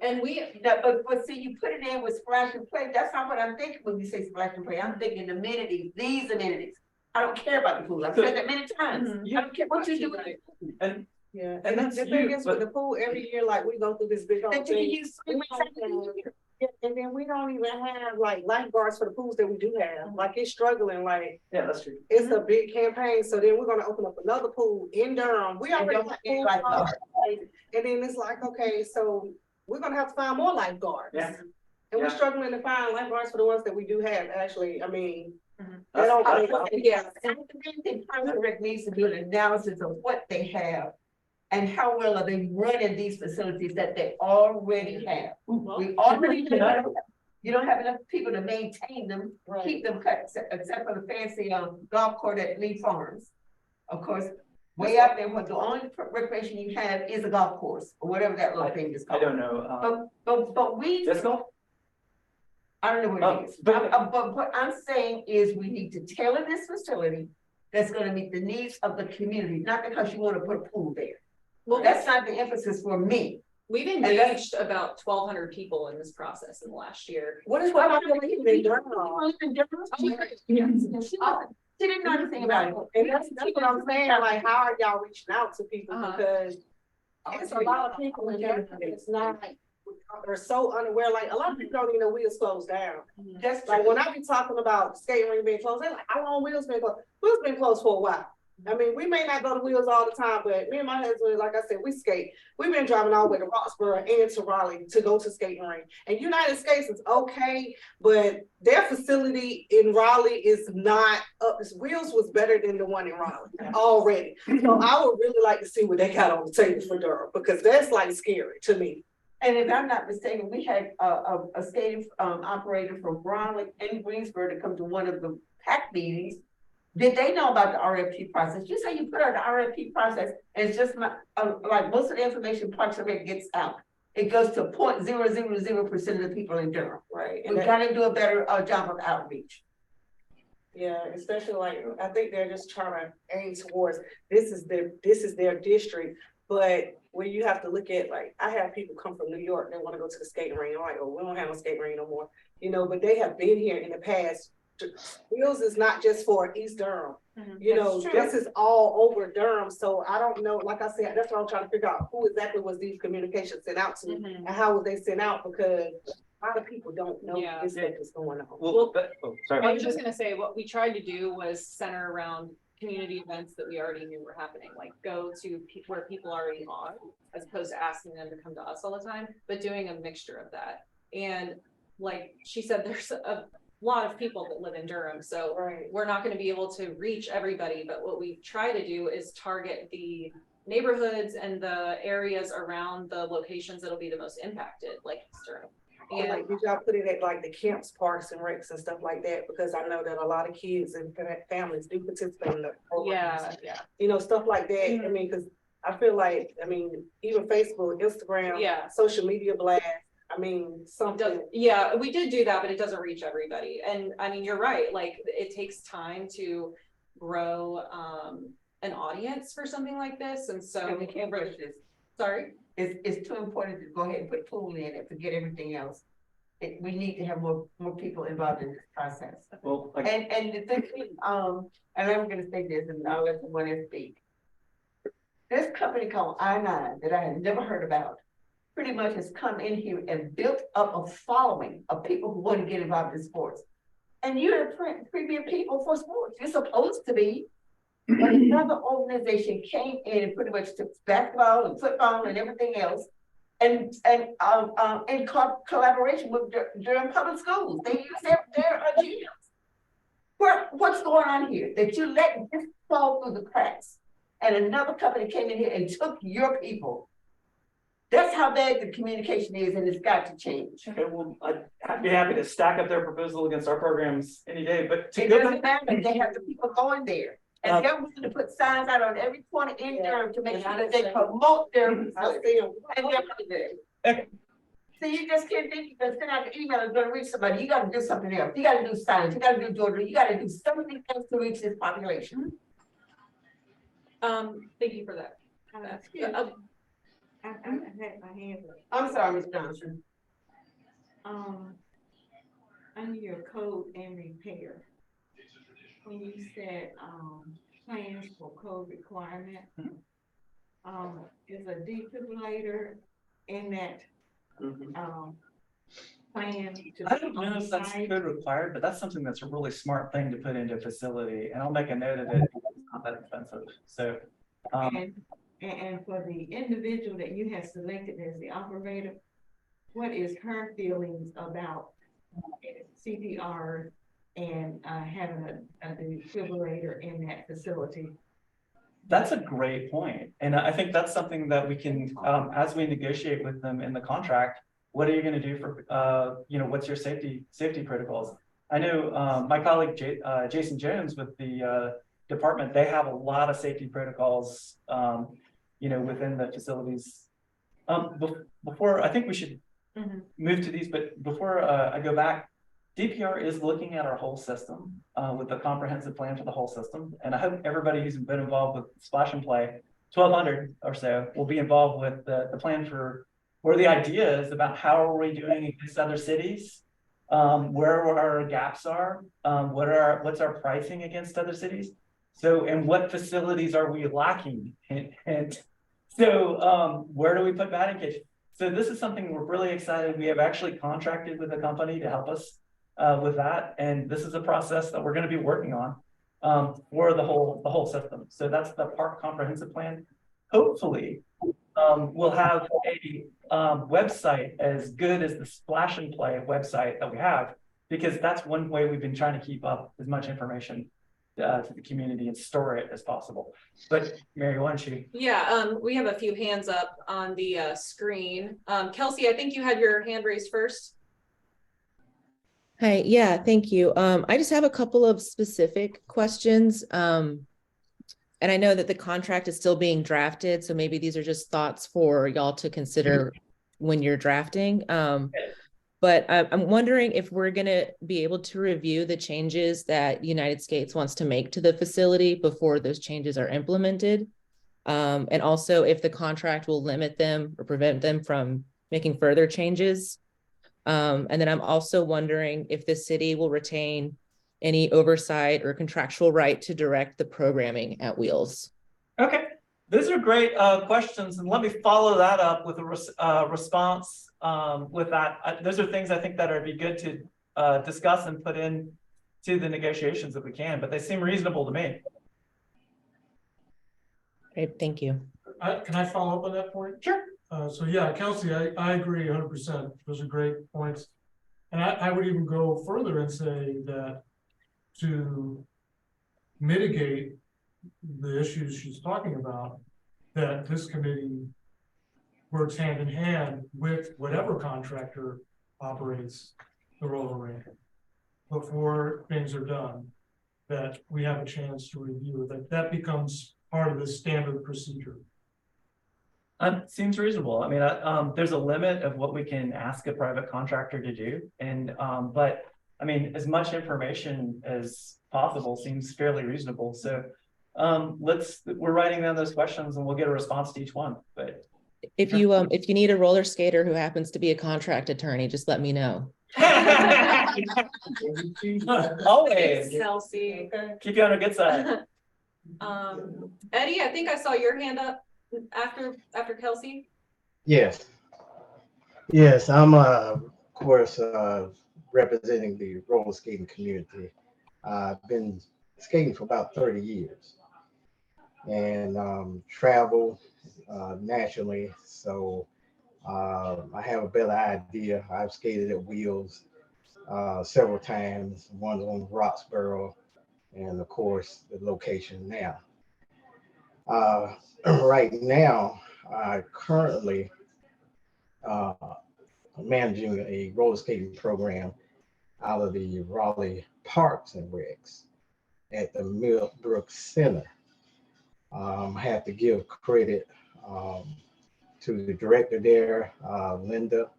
And we, But see, you put it in with splash and play. That's not what I'm thinking when you say splash and play. I'm thinking amenities, these amenities. I don't care about the pool. I've said that many times. I don't care what you do with it. And Yeah, And and that's the thing huge, is with but- the pool, every year, like, we go through this big whole That you can thing. use 3 weeks out of the year. Yeah, and then we don't even have like lifeguards for the pools that we do have. Like, it's struggling, like, yeah, that's true. it's a big campaign. So then we're gonna open up another pool in Durham. We already don't have have pool lifeguards. And then it's like, okay, so we're gonna have to find more lifeguards. Yeah. And we're Yeah. struggling to find lifeguards for the ones that we do have, actually. I mean, they That's- don't. that's- Yeah. And the main thing, Parks and Rec needs to do an analysis of what they have and how well are they running these facilities that they already have. We already have, you don't have enough people to maintain them, keep them cut, except for the fancy golf court at Lee Farms. Of course, way out there, what the only recreation you have is a golf course, or whatever that little thing is I called. don't know. But we, Disc golf? I don't know what Oh, it is, but- but what I'm saying is we need to tailor this facility that's gonna meet the needs of the community, not because you wanna put a pool there. well, That's not the emphasis for me. we've that's- engaged about 1,200 people in this process in the last year. What is what population in Durham? She didn't know anything about it. And that's what I'm saying, like, how are y'all reaching out to people? Uh-huh. Because it's a lot of people in there, it's not, they're so unaware, like, a lot of people don't even know Wheels closed down. That's Like, when I be talking about skating rink being closed, they're like, how long Wheels been closed? Wheels been closed for a while. I mean, we may not go to Wheels all the time, but me and my husband, like I said, we skate. We've been driving all the way to Roxborough and to Raleigh to go to skating rink. And United Skates is okay, but their facility in Raleigh is not up. Wheels was better than the one in Raleigh already. So I would really like to see what they got on the table for Durham, because that's like scary to me. And if I'm not mistaken, we had a skating operator from Raleigh and Greensboro to come to one of the PAC meetings. Did they know about the RFP process? You say you put out the RFP process, and it's just not like most of the information Parks and Rec gets out. It goes to 0.000% of the people in Durham. Right. We gotta do a better job of outreach. Yeah, especially like, I think they're just trying to aim towards, this is their district, but when you have to look at, like, I have people come from New York, they wanna go to the skating rink, I'm like, oh, we don't have no skating rink no more, you know, but they have been here in the past. Wheels is not just for East Durham, you know, this is all over Durham, so I don't know, like I said, that's what I'm trying to figure out, who exactly was these communications sent out to, and how was they sent out, because a lot of people don't know this stuff is going on. Well, sorry. I was just gonna say, what we tried to do was center around community events that we already knew were happening, like go to where people already are, as opposed to asking them to come to us all the time, but doing a mixture of that. And like she said, there's a lot of people that live in Durham, so we're not going to be able to reach everybody, but what we try to do is target the neighborhoods and the areas around the locations that'll be the most impacted, like Durham. And like, did y'all put it at like the camps, parks and recs and stuff like that? Because I know that a lot of kids and families do participate in the programs. Yeah. You know, stuff like that. I mean, because I feel like, I mean, even Facebook, Instagram, social media blast, I mean, something. Yeah, we did do that, but it doesn't reach everybody. And I mean, you're right. Like, it takes time to grow an audience for something like this. And so, and we can't rush this. Sorry. It's too important to go ahead and put pool in and forget everything else. We need to have more people involved in this process. Well, and the thing, and I'm gonna say this, and I'll let someone else speak. This company called I9 that I had never heard about, pretty much has come in here and built up a following of people who want to get involved in sports. And you're the premier people for sports. You're supposed to be. But another organization came in and pretty much took basketball and football and everything else, and in collaboration with Durham Public Schools. They use their gyms. What's going on here? That you let this fall through the cracks, and another company came in here and took your people. That's how bad the communication is, and it's got to change. Okay, well, I'd be happy to stack up their proposal against our programs any day, but it doesn't matter. They have the people going there. And they're willing to put signs out on every corner in Durham to make sure that they promote their and okay. So you just can't think you can send out the email and go to reach somebody. You got to do something else. You got to do signs. You got to do Georgia. You got to do something else to reach this population. Thank you for that. I had my hand up. I'm sorry, Ms. Johnson. Under your code and repair, when you said plans for code requirement, is a defibrillator in that plan? I don't know if that's code required, but that's something that's a really smart thing to put into a facility, and I'll make a note of it. It's not that expensive. So, and for the individual that you have selected as the operator, what is her feelings about CPR and having a defibrillator in that facility? That's a great point. And I think that's something that we can, as we negotiate with them in the contract, what are you going to do for, what's your safety protocols? I know my colleague, Jason Jones with the department, they have a lot of safety protocols, within the facilities. Before, I think we should move to these, but before I go back, DPR is looking at our whole system with a comprehensive plan for the whole system. And I hope everybody who's been involved with Splash and Play, 1,200 or so, will be involved with the plan for where the idea is about how are we doing against other cities, where our gaps are, what's our pricing against other cities. So, and what facilities are we lacking? And so where do we put batting cage? So this is something we're really excited. We have actually contracted with a company to help us with that. And this is a process that we're going to be working on. for the whole system. So that's the park comprehensive plan. Hopefully, we'll have a website as good as the Splash and Play website that we have, because that's one way we've been trying to keep up as much information to the community and store it as possible. But Mary, why don't you? Yeah, we have a few hands up on the screen. Kelsey, I think you had your hand raised first. Hi, yeah, thank you. I just have a couple of specific questions. And I know that the contract is still being drafted, so maybe these are just thoughts for y'all to consider when you're drafting. But I'm wondering if we're gonna be able to review the changes that United States wants to make to the facility before those changes are implemented. And also if the contract will limit them or prevent them from making further changes. And then I'm also wondering if the city will retain any oversight or contractual right to direct the programming at Wheels. Okay, those are great questions, and let me follow that up with a response with that. Those are things I think that would be good to discuss and put in to the negotiations if we can, but they seem reasonable to me. Great, thank you. Can I follow up on that point? Sure. So yeah, Kelsey, I agree 100%. Those are great points. And I would even go further and say that to mitigate the issues she's talking about, that this committee works hand in hand with whatever contractor operates the roller rink before things are done, that we have a chance to review it. That becomes part of the standard procedure. Seems reasonable. I mean, there's a limit of what we can ask a private contractor to do, and but I mean, as much information as possible seems fairly reasonable. So we're writing down those questions, and we'll get a response to each one. But if you need a roller skater who happens to be a contract attorney, just let me know. Always, Kelsey. keep you on a good side. Eddie, I think I saw your hand up after Kelsey. Yes. Yes, I'm of course representing the roller skating community. I've been skating for about 30 years and travel nationally, so I have a better idea. I've skated at Wheels several times, one on Roxborough, and of course the location now. Right now, I currently managing a roller skating program out of the Raleigh Parks and Recs at the Millbrook Center. I have to give credit to the director there, Linda,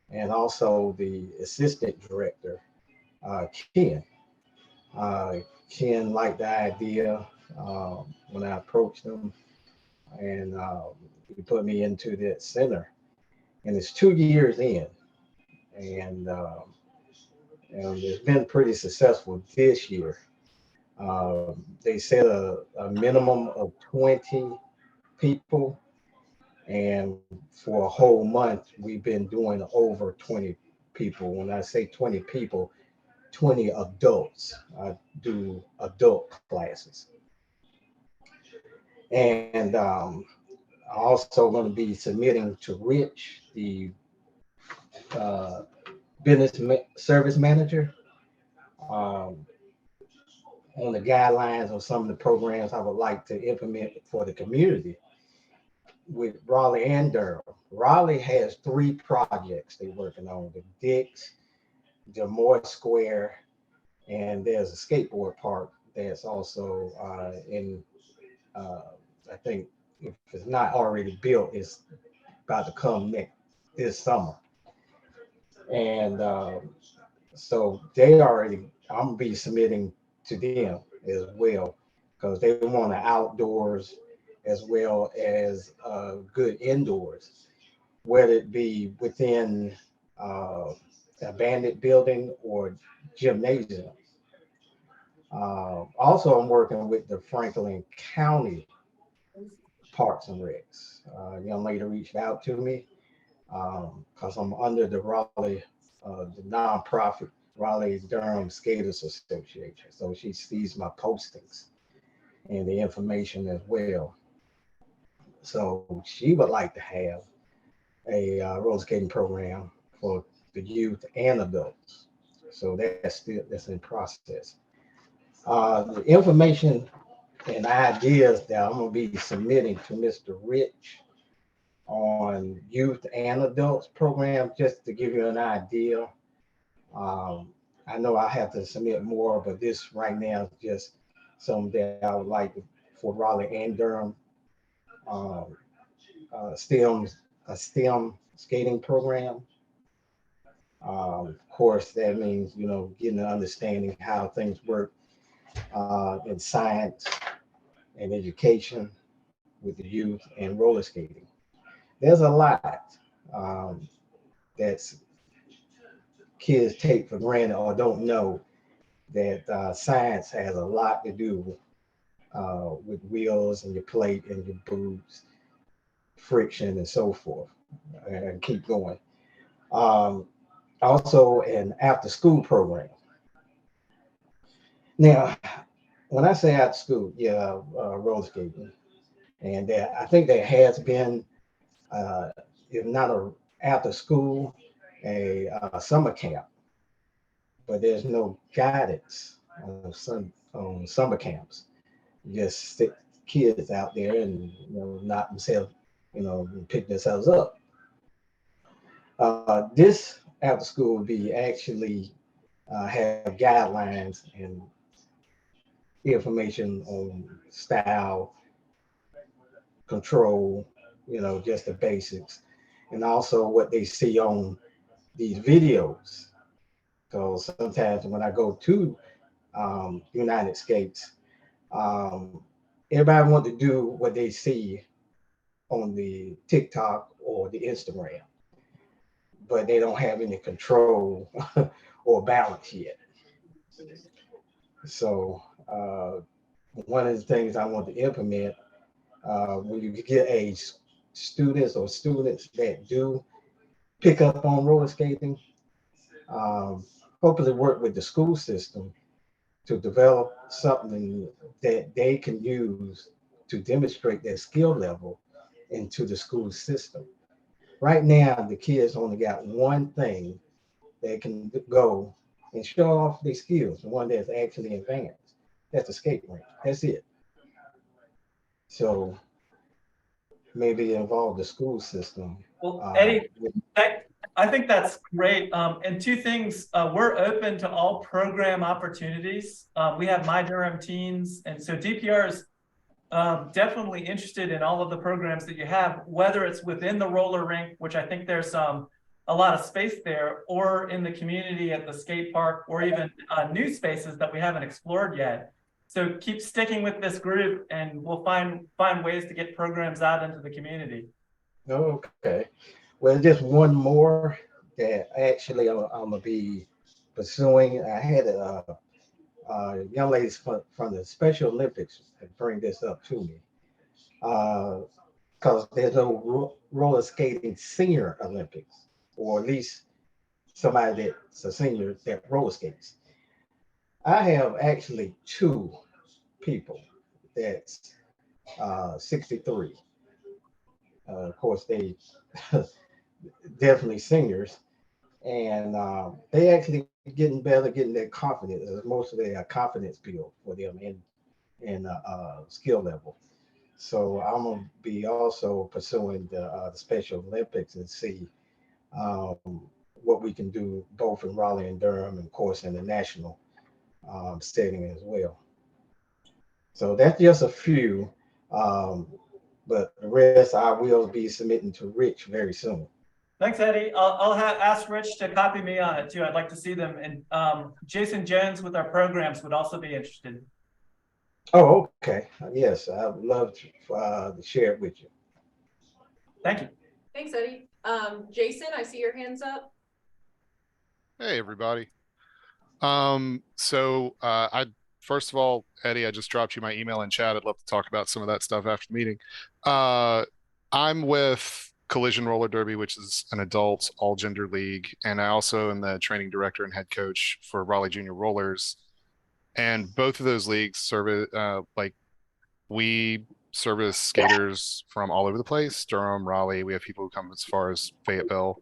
and also the assistant director, Ken. Ken liked the idea when I approached him, and he put me into that center. And it's 2 years in, and it's been pretty successful this year. They set a minimum of 20 people, and for a whole month, we've been doing over 20 people. When I say 20 people, 20 adults. I do adult classes. And I'm also going to be submitting to Rich, the business service manager, on the guidelines of some of the programs I would like to implement for the community with Raleigh and Durham. Raleigh has 3 projects they're working on: the Dix, the Moore Square, and there's a skateboard park that's also I think if it's not already built, it's about to come this summer. And so I'm gonna be submitting to them as well, because they want the outdoors as well as good indoors, whether it be within abandoned building or gymnasium. Also, I'm working with the Franklin County Parks and Recs. A young lady reached out to me because I'm under the Raleigh, the nonprofit Raleigh Durham Skaters Association. So she sees my postings and the information as well. So she would like to have a roller skating program for the youth and adults. So that's in process. The information and ideas that I'm gonna be submitting to Mr. Rich on youth and adults program, just to give you an idea. I know I have to submit more, but this right now is just something that I would like for Raleigh and Durham. Um, STEM, a STEM skating program. Of course, that means, getting an understanding how things work in science and education with the youth and roller skating. There's a lot that's kids take for granted or don't know that science has a lot to do with wheels and your plate and your boots, friction and so forth, and keep going. Um, Also an after school program. Now, when I say after school, yeah, roller skating, and I think there has been, uh, if not a after school, a summer camp, but there's no guidance on summer camps. Just stick kids out there and knock themselves, pick themselves up. This after school would be actually have guidelines and information on style, control, just the basics, and also what they see on these videos. So sometimes when I go to United States, um, everybody want to do what they see on the TikTok or the Instagram, but they don't have any control or balance yet. So one of the things I want to implement when you get students that do pick up on roller skating, hopefully work with the school system to develop something that they can use to demonstrate their skill level into the school system. Right now, the kids only got one thing they can go and show off their skills, the one that's actually advanced. That's the skate rink. That's it. So maybe involve the school system. Well, Eddie, I think that's great. And two things, we're open to all program opportunities. We have My Durham Teens, and so DPR is definitely interested in all of the programs that you have, whether it's within the roller rink, which I think there's a lot of space there, or in the community at the skate park, or even new spaces that we haven't explored yet. So keep sticking with this group, and we'll find ways to get programs out into the community. Okay. Well, just one more that actually I'm gonna be pursuing. I had young ladies from the Special Olympics bring this up to me because there's no roller skating senior Olympics, or at least somebody that's a senior that roller skates. I have actually two people that's 63. Of course, they definitely seniors, and they actually getting better, getting their confidence. Most of their confidence build for them in skill level. So I'm gonna be also pursuing the Special Olympics and see um, what we can do both in Raleigh and Durham, and of course in the national setting as well. So that's just a few, um, but the rest I will be submitting to Rich very soon. Thanks, Eddie. I'll ask Rich to copy me on it too. I'd like to see them. And Jason Jones with our programs would also be interested. Oh, okay. Yes, I would love to share it with you. Thank you. Thanks, Eddie. Jason, I see your hands up. Hey, everybody. I first of all, Eddie, I just dropped you my email in chat. I'd love to talk about some of that stuff after the meeting. I'm with Collision Roller Derby, which is an adult all gender league. And I also am the training director and head coach for Raleigh Junior Rollers. And both of those leagues service, we service skaters from all over the place, Durham, Raleigh. We have people who come as far as Fayetteville.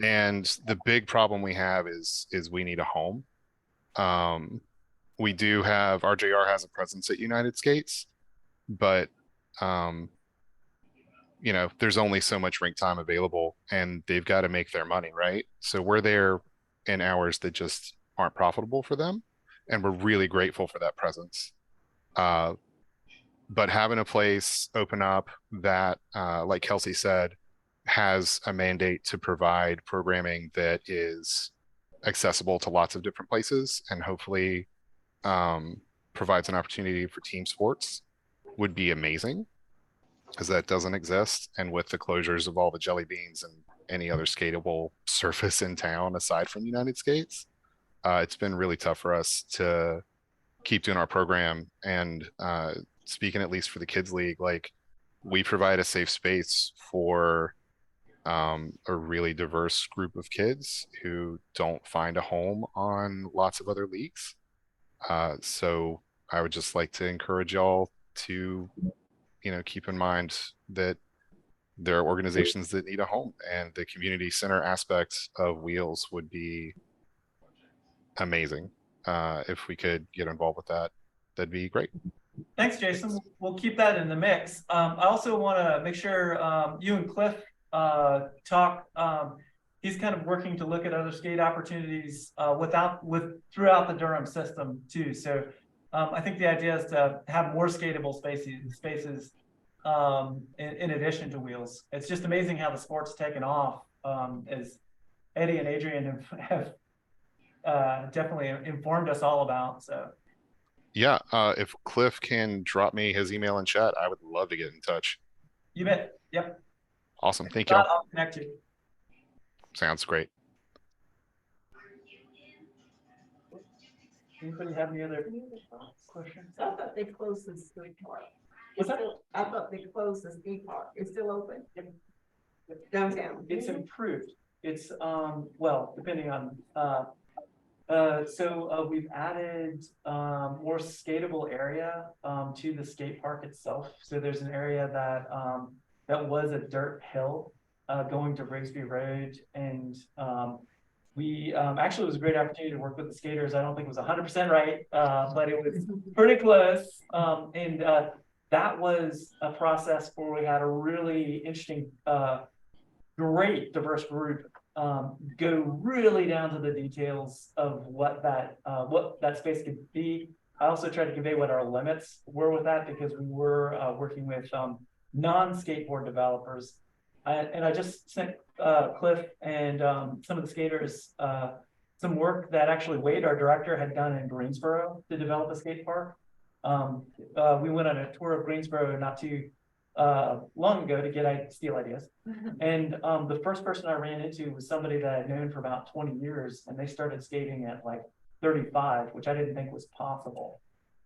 And the big problem we have is we need a home. We do have, RJR has a presence at United Skates, but you know, there's only so much rink time available and they've got to make their money, right? So we're there in hours that just aren't profitable for them. And we're really grateful for that presence. But having a place open up that, like Kelsey said, has a mandate to provide programming that is accessible to lots of different places and hopefully provides an opportunity for team sports would be amazing, because that doesn't exist. And with the closures of all the jelly beans and any other skatable surface in town aside from United Skates, it's been really tough for us to keep doing our program. And speaking at least for the kids league, like we provide a safe space for a really diverse group of kids who don't find a home on lots of other leagues. So I would just like to encourage y'all to, you know, keep in mind that there are organizations that need a home, and the community center aspect of Wheels would be amazing. If we could get involved with that, that'd be great. Thanks, Jason. We'll keep that in the mix. I also want to make sure you and Cliff talk. He's kind of working to look at other skate opportunities throughout the Durham system too. So I think the idea is to have more skatable spaces in addition to Wheels. It's just amazing how the sport's taken off, as Eddie and Adrian have definitely informed us all about. So yeah, if Cliff can drop me his email in chat, I would love to get in touch. You bet. Yep. Awesome. Thank you. I'll connect you. Sounds great. Anybody have any other questions? I thought they closed the skate park. What's that? I thought they closed the skate park. It's still open downtown. It's improved. It's well, depending on we've added more skatable area to the skate park itself. So there's an area that was a dirt hill going to Rigsby Road, and we actually, it was a great opportunity to work with the skaters. I don't think it was 100% right, but it was pretty close. And that was a process where we had a really interesting, great diverse group go really down to the details of what that space could be. I also tried to convey what our limits were with that, because we were working with non-skateboard developers. And I just sent Cliff and some of the skaters some work that actually Wade, our director, had done in Greensboro to develop a skate park. We went on a tour of Greensboro not too long ago to steal ideas. And the first person I ran into was somebody that I'd known for about 20 years, and they started skating at like 35, which I didn't think was possible.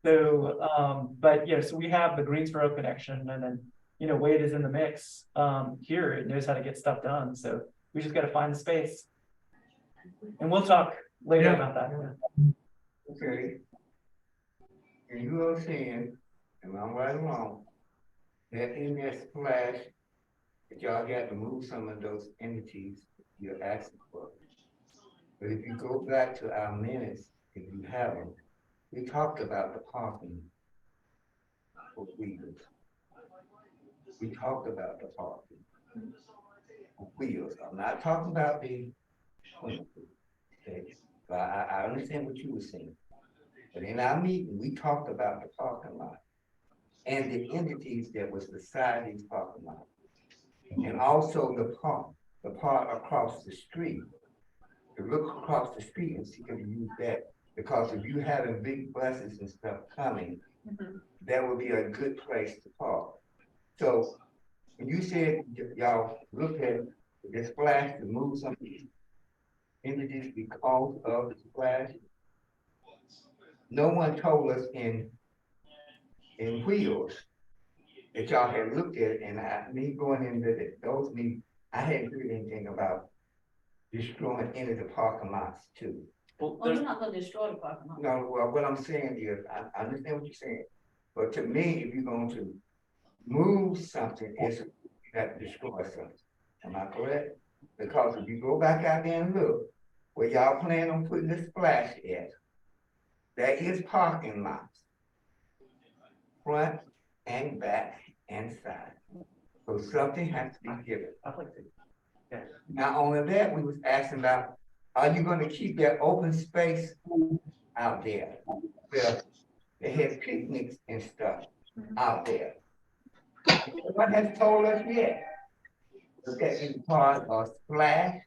So, but yeah, so we have the Greensboro connection, and then, you know, Wade is in the mix here. It knows how to get stuff done. So we just got to find the space. And we'll talk later about that. Okay. And you are saying, and I'm right along, that in that splash, that y'all got to move some of those entities you're asking for. But if you go back to our minutes, if you have them, we talked about the parking for Wheels. We talked about the parking for Wheels. I'm not talking about the, okay, but I understand what you were saying. But in our meeting, we talked about the parking lot and the entities that was beside these parking lot. And also the part across the street. To look across the street and see if you use that. Because if you having big buses and stuff coming, that would be a good place to park. So when you said y'all look at the splash to move some of these entities because of the splash, no one told us in Wheels that y'all had looked at, and me going into those meetings, I hadn't heard anything about destroying any of the parking lots too. Well, Oh, you're not gonna destroy the parking lot. No, well, what I'm saying is, I understand what you're saying, but to me, if you're going to move something, it's, you got to destroy something. Am I correct? Because if you go back out there and look, where y'all plan on putting the splash at, there is parking lots. Front and back and side. So something has to be given. I'd like to, yeah. Not only that, we was asking about, are you gonna keep that open space out there? Where they have picnics and stuff out there. What has told us yet? That is part of splash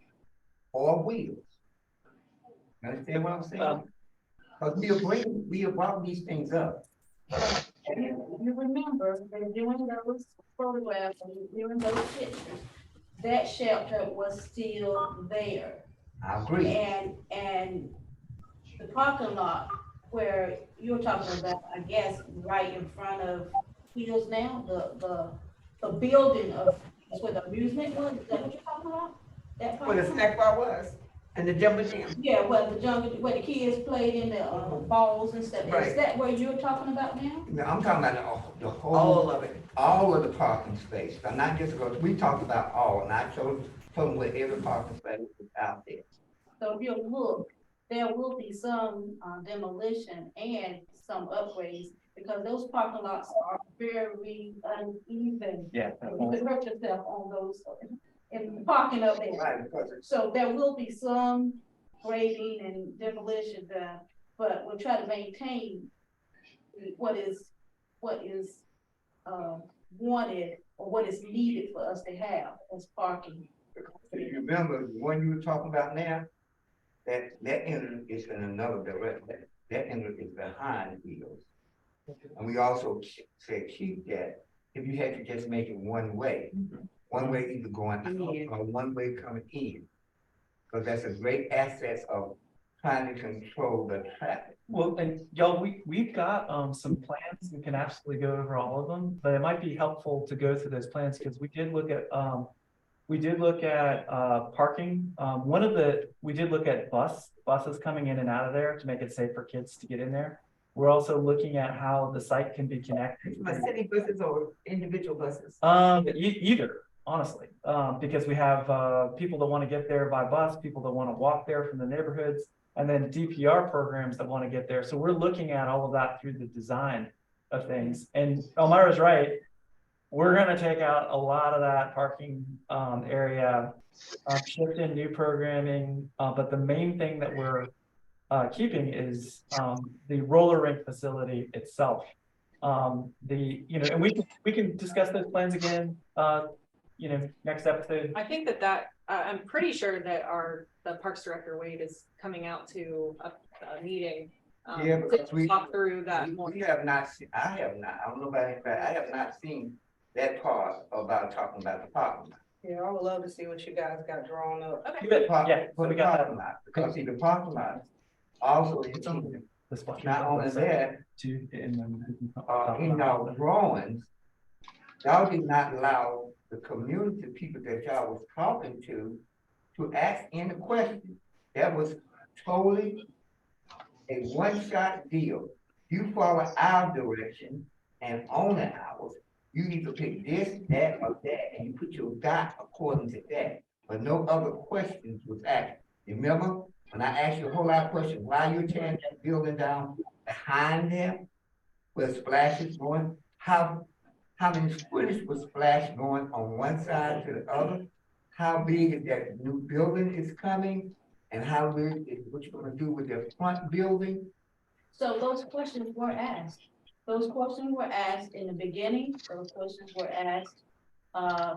or wheels. Understand what I'm saying? Because we have brought these things up. You remember that during those photographs and during those pictures, that shelter was still there. I agree. And the parking lot where you're talking about, I guess, right in front of Wheels now, the building of, where the amusement was, is that what you're talking about? That Where the parking lot? snack bar was, and the jumping gym. Yeah, where the kids played in the balls and stuff. Right. Is that where you're talking about now? No, I'm talking about the whole. All of it. All of the parking space. I'm not just going, we talked about all, and I told them where every parking space was out there. So if you look, there will be some demolition and some upgrades, because those parking lots are very uneven. Yeah. You could hurt yourself on those, in parking up there. Right, because So there will be some grading and demolition done, but we'll try to maintain what is wanted or what is needed for us to have as parking. if you remember, the one you were talking about now, that entrance is in another direction. That entrance is behind Wheels. And we also said keep that if you had to just make it one way. One way either going out or one way coming in. Because that's a great asset of trying to control the traffic. Well, and y'all, we've got some plans. We can absolutely go over all of them, but it might be helpful to go through those plans because we did look at parking. We did look at buses coming in and out of there to make it safe for kids to get in there. We're also looking at how the site can be connected. My city buses or individual buses? Either, honestly, because we have people that want to get there by bus, people that want to walk there from the neighborhoods, and then DPR programs that want to get there. So we're looking at all of that through the design of things. And Elmira's right. We're going to take out a lot of that parking area, shift in new programming. But the main thing that we're keeping is the roller rink facility itself. And we can discuss those plans again, next episode. I think that I'm pretty sure that the Parks Director Wade is coming out to a meeting. Yeah, because to talk through that more. We have not seen, I don't know about anybody, I have not seen that part about talking about the parking lot. Yeah, I would love to see what you guys got drawn up. Okay. For the parking lot, because see, the parking lot also included, not only that, in our drawings, y'all did not allow the community people that y'all was talking to ask any question. That was totally a one-shot deal. You follow our direction and own the hours. You either pick this, that, or that, and you put your dot according to that. But no other questions was asked. Remember, when I asked you a whole lot of questions, why you tearing that building down behind them, where Splash is going? How many footage was Splash going on one side to the other? How big is that new building is coming? And how big is what you're gonna do with the front building? So those questions were asked. Those questions were asked in the beginning. Those questions were asked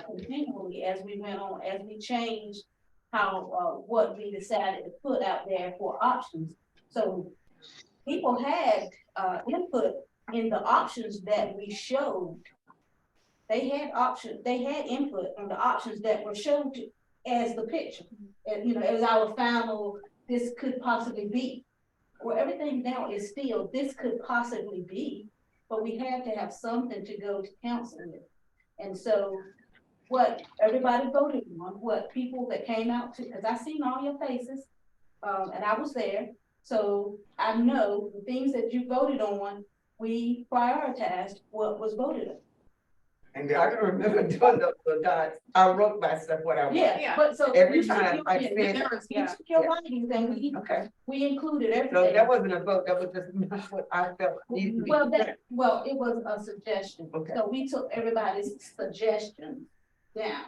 continually as we went on, as we changed how what we decided to put out there for options. So people had input in the options that we showed. They had input on the options that were shown as the picture. And, as our final, this could possibly be. Well, everything now is still, this could possibly be. but we had to have something to go to council with. And so what everybody voted on, what people that came out to, because I seen all your faces, and I was there. So I know the things that you voted on, we prioritized what was voted on. And I can remember doing the dots. I wrote myself what I want. Yeah, but so. Every you took time your- I yeah, said- you took your findings and Okay. we included So everything. that wasn't a vote, that was just what I felt needed to be. Well, it was a suggestion. Okay. So we took everybody's suggestion down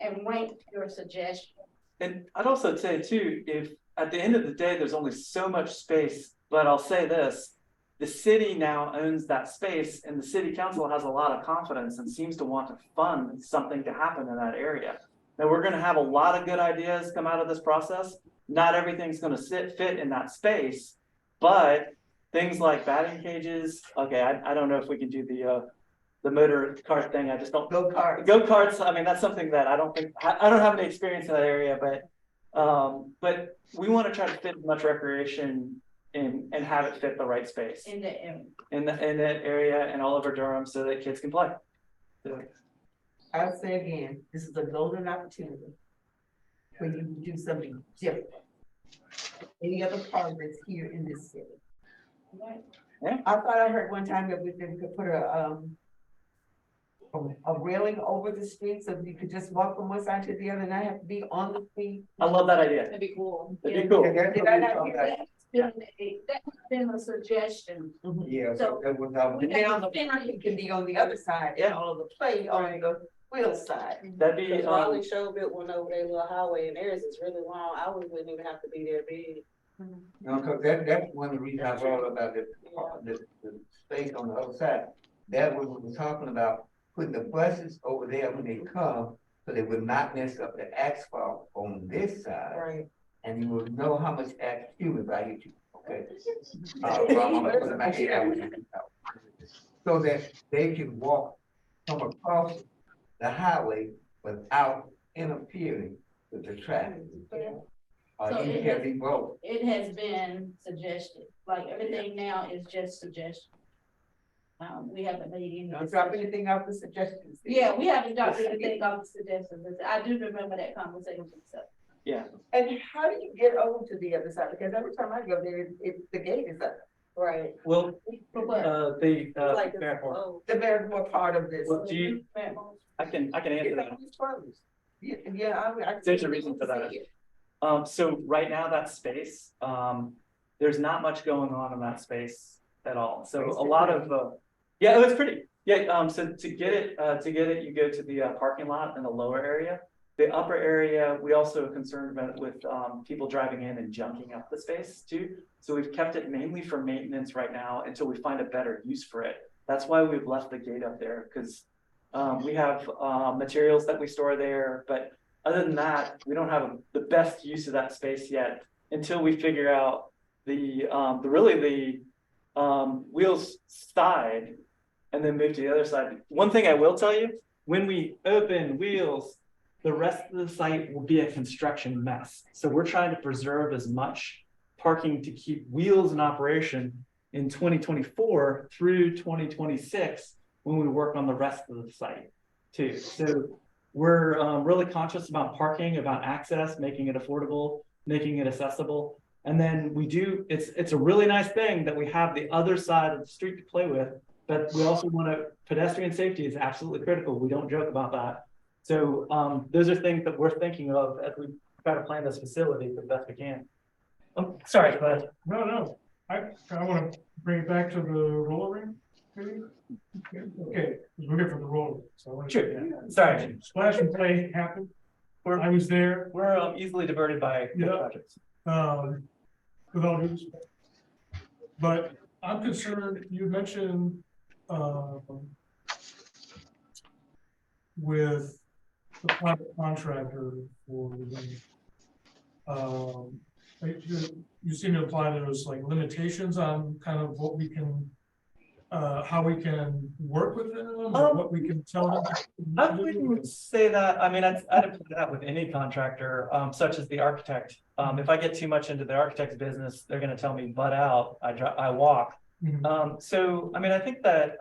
and ranked your suggestion. And I'd also say too, if at the end of the day, there's only so much space, but I'll say this. The city now owns that space and the city council has a lot of confidence and seems to want to fund something to happen in that area. Now, we're gonna have a lot of good ideas come out of this process. Not everything's gonna fit in that space, but things like batting cages, okay, I don't know if we can do the motor kart thing, I just don't. Go-karts, I mean, that's something that I don't have any experience in that area, but we wanna try to fit as much recreation and have it fit the right space. In that area. In that area and all over Durham so that kids can play. So, I'll say again, this is a golden opportunity for you to do something different. Any other progress here in this city? Right. Yeah. I thought I heard one time that we could put a railing over the street so you could just walk from one side to the other and not have to be on the street. I love that idea. That'd be cool. That'd be cool. Did I not hear that? That's been a suggestion. Yeah, So- that was, And then on the front, it can be on the other side, and on the plate, on the wheel side. That'd be, Cause Raleigh Show built one over their little highway and theirs is really long. I wouldn't even have to be there big. no, cause that's one of the reasons I brought up about the space on the other side. That was what we're talking about, putting the buses over there when they come, so they would not mess up the asphalt on this side. Right. And you will know how much fuel value you, okay? Well, I'm gonna put it back here. So that they can walk, come across the highway without interfering with the traffic. Or So any it heavy road. It has been suggested, like everything now is just suggestion. We haven't made any. Don't drop anything off the suggestions. Yeah, we haven't dropped anything off the suggestions. I do remember that conversation, so. yeah. And how do you get over to the other side? Because every time I go there, the gate is up. Right. Well, For what? Like it's Fairport. closed. The very more part of this. Well, do you, I can answer that. Yeah, There's a reason for that. So right now that space, there's not much going on in that space at all. So a lot of, yeah, it was pretty. Yeah, so to get it, you go to the parking lot in the lower area. The upper area, we also are concerned about with people driving in and junking up the space too. So we've kept it mainly for maintenance right now until we find a better use for it. That's why we've left the gate up there, because we have materials that we store there, but other than that, we don't have the best use of that space yet until we figure out the wheels side and then move to the other side. One thing I will tell you, when we open wheels, the rest of the site will be a construction mess. So we're trying to preserve as much parking to keep wheels in operation in 2024 through 2026 when we work on the rest of the site too. So we're really conscious about parking, about access, making it affordable, making it accessible. And then it's a really nice thing that we have the other side of the street to play with, but we also pedestrian safety is absolutely critical. We don't joke about that. So those are things that we're thinking of as we try to plan this facility the best we can. Oh, sorry, go ahead. No, I want to bring it back to the roller rink. Maybe? Okay, we're here for the roller. So I want Sure. to. Sorry. Splash and play happened. I was there. We're easily diverted by projects. With all due respect. But I'm concerned, you mentioned with the private contractor for you seem to imply there's like limitations on kind of what we can how we can work with them or what we can tell them. I wouldn't say that. I mean, I'd put that with any contractor, such as the architect. If I get too much into the architect's business, they're going to tell me butt out. I walk. So, I mean, I think that,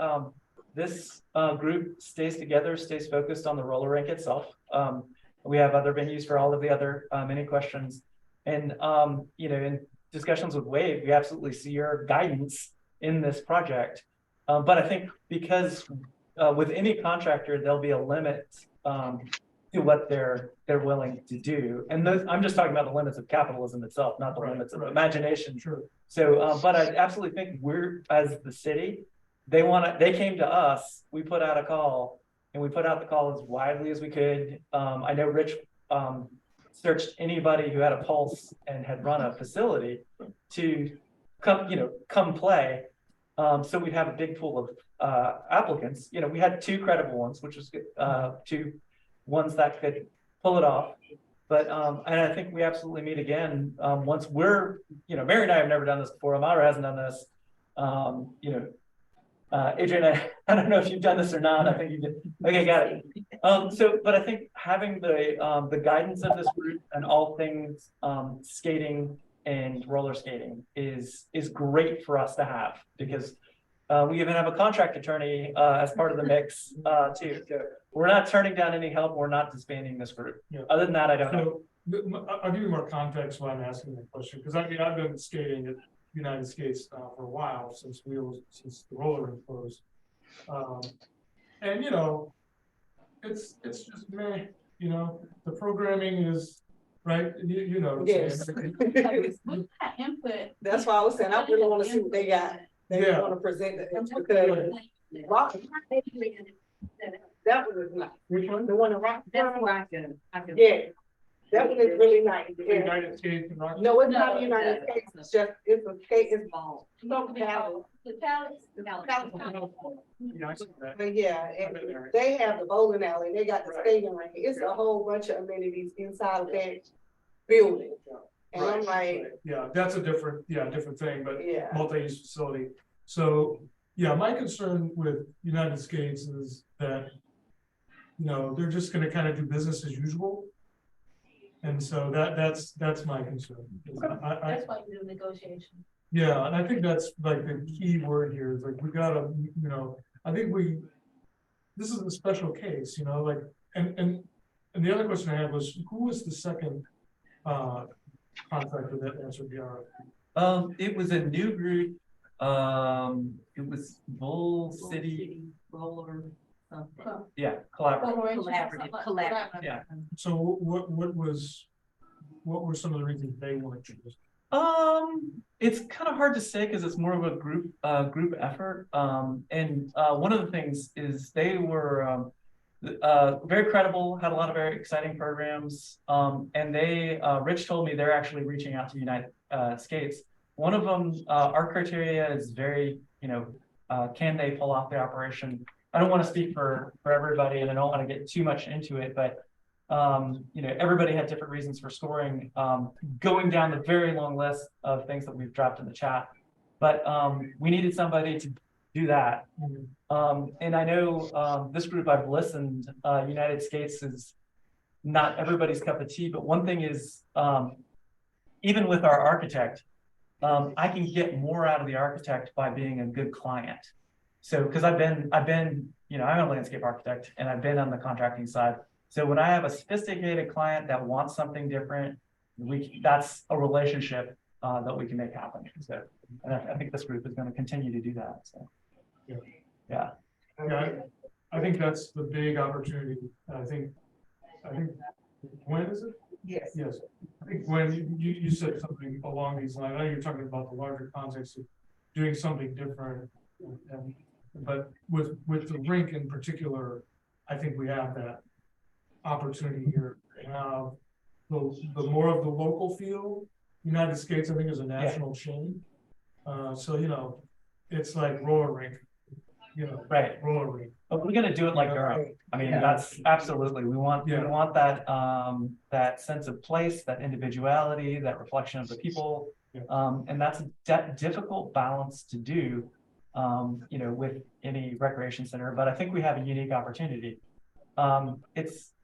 this, group stays together, stays focused on the roller rink itself. We have other venues for all of the other, many questions. And, you know, in discussions with Wade, we absolutely see your guidance in this project. But I think because, with any contractor, there'll be a limit, to what they're willing to do. And those, I'm just talking about the limits of capitalism itself, not the limits of imagination. Sure. So, but I absolutely think we're, as the city, they came to us, we put out a call, and we put out the call as widely as we could. I know Rich, searched anybody who had a pulse and had run a facility to come play. So we'd have a big pool of, applicants. You know, we had 2 credible ones, which was, 2 ones that could pull it off. But, and I think we absolutely meet again, once we're, Mary and I have never done this before. Amara hasn't done this. Adrian, I don't know if you've done this or not. I think you did. Okay, got it. But I think having the guidance of this group and all things, skating and roller skating is great for us to have, because we even have a contract attorney as part of the mix too. So we're not turning down any help. We're not disbanding this group. Yeah. Other than that, I don't know. I'll give you more context why I'm asking the question, because I mean, I've been skating at United Skates for a while, since the roller rink closed. And it's just meh, the programming is right, Yes. That's why I was saying, I really want to see what they got. They want to present it, because that one is nice. Which one? The one in Rock. That's why I can. Yeah, that one is really nice. Yeah. United States and Rock. No, it's not the United States. It's just it's a skate. It's ball. No talent. But yeah, and they have the bowling alley. They got the skating rink. It's a whole bunch of amenities inside of that building. And I'm like, yeah, that's a different thing, but yeah. multi-use facility. So yeah, my concern with United Skates is that, they're just gonna kind of do business as usual. And so that's my concern. That's why you do negotiation. Yeah, and I think that's like the key word here is like, we gotta, I think this is a special case, like, and the other question I had was, who was the second, contractor that answered the RFP? It was a new group. It was Bull City Roller. Yeah, Collaborative. Yeah. So what were some of the reasons they weren't choosing? It's kind of hard to say because it's more of a group effort. And one of the things is they were very credible, had a lot of very exciting programs. And they, Rich told me they're actually reaching out to United Skates. One of them, our criteria is very, can they pull off the operation? I don't want to speak for everybody, and I don't want to get too much into it, but everybody had different reasons for scoring, going down the very long list of things that we've dropped in the chat. But we needed somebody to do that. And I know this group I've listened, United Skates is not everybody's cup of tea, but one thing is, even with our architect, I can get more out of the architect by being a good client. So, because I've been, I'm a landscape architect and I've been on the contracting side. So when I have a sophisticated client that wants something different, that's a relationship that we can make happen. So, and I think this group is going to continue to do that. So, yeah. I think that's the big opportunity. I think when is it? Yes. Yes. I think when you said something along these lines, I know you're talking about the larger context of doing something different. But with the rink in particular, I think we have that opportunity here. The more of the local feel. United Skates, I think, is a national chain. So it's like roller rink. Right. Roller rink. But we're going to do it like Durham. I mean, that's absolutely, we want that, that sense of place, that individuality, that reflection of the people. And that's a difficult balance to do, with any recreation center, but I think we have a unique opportunity. It's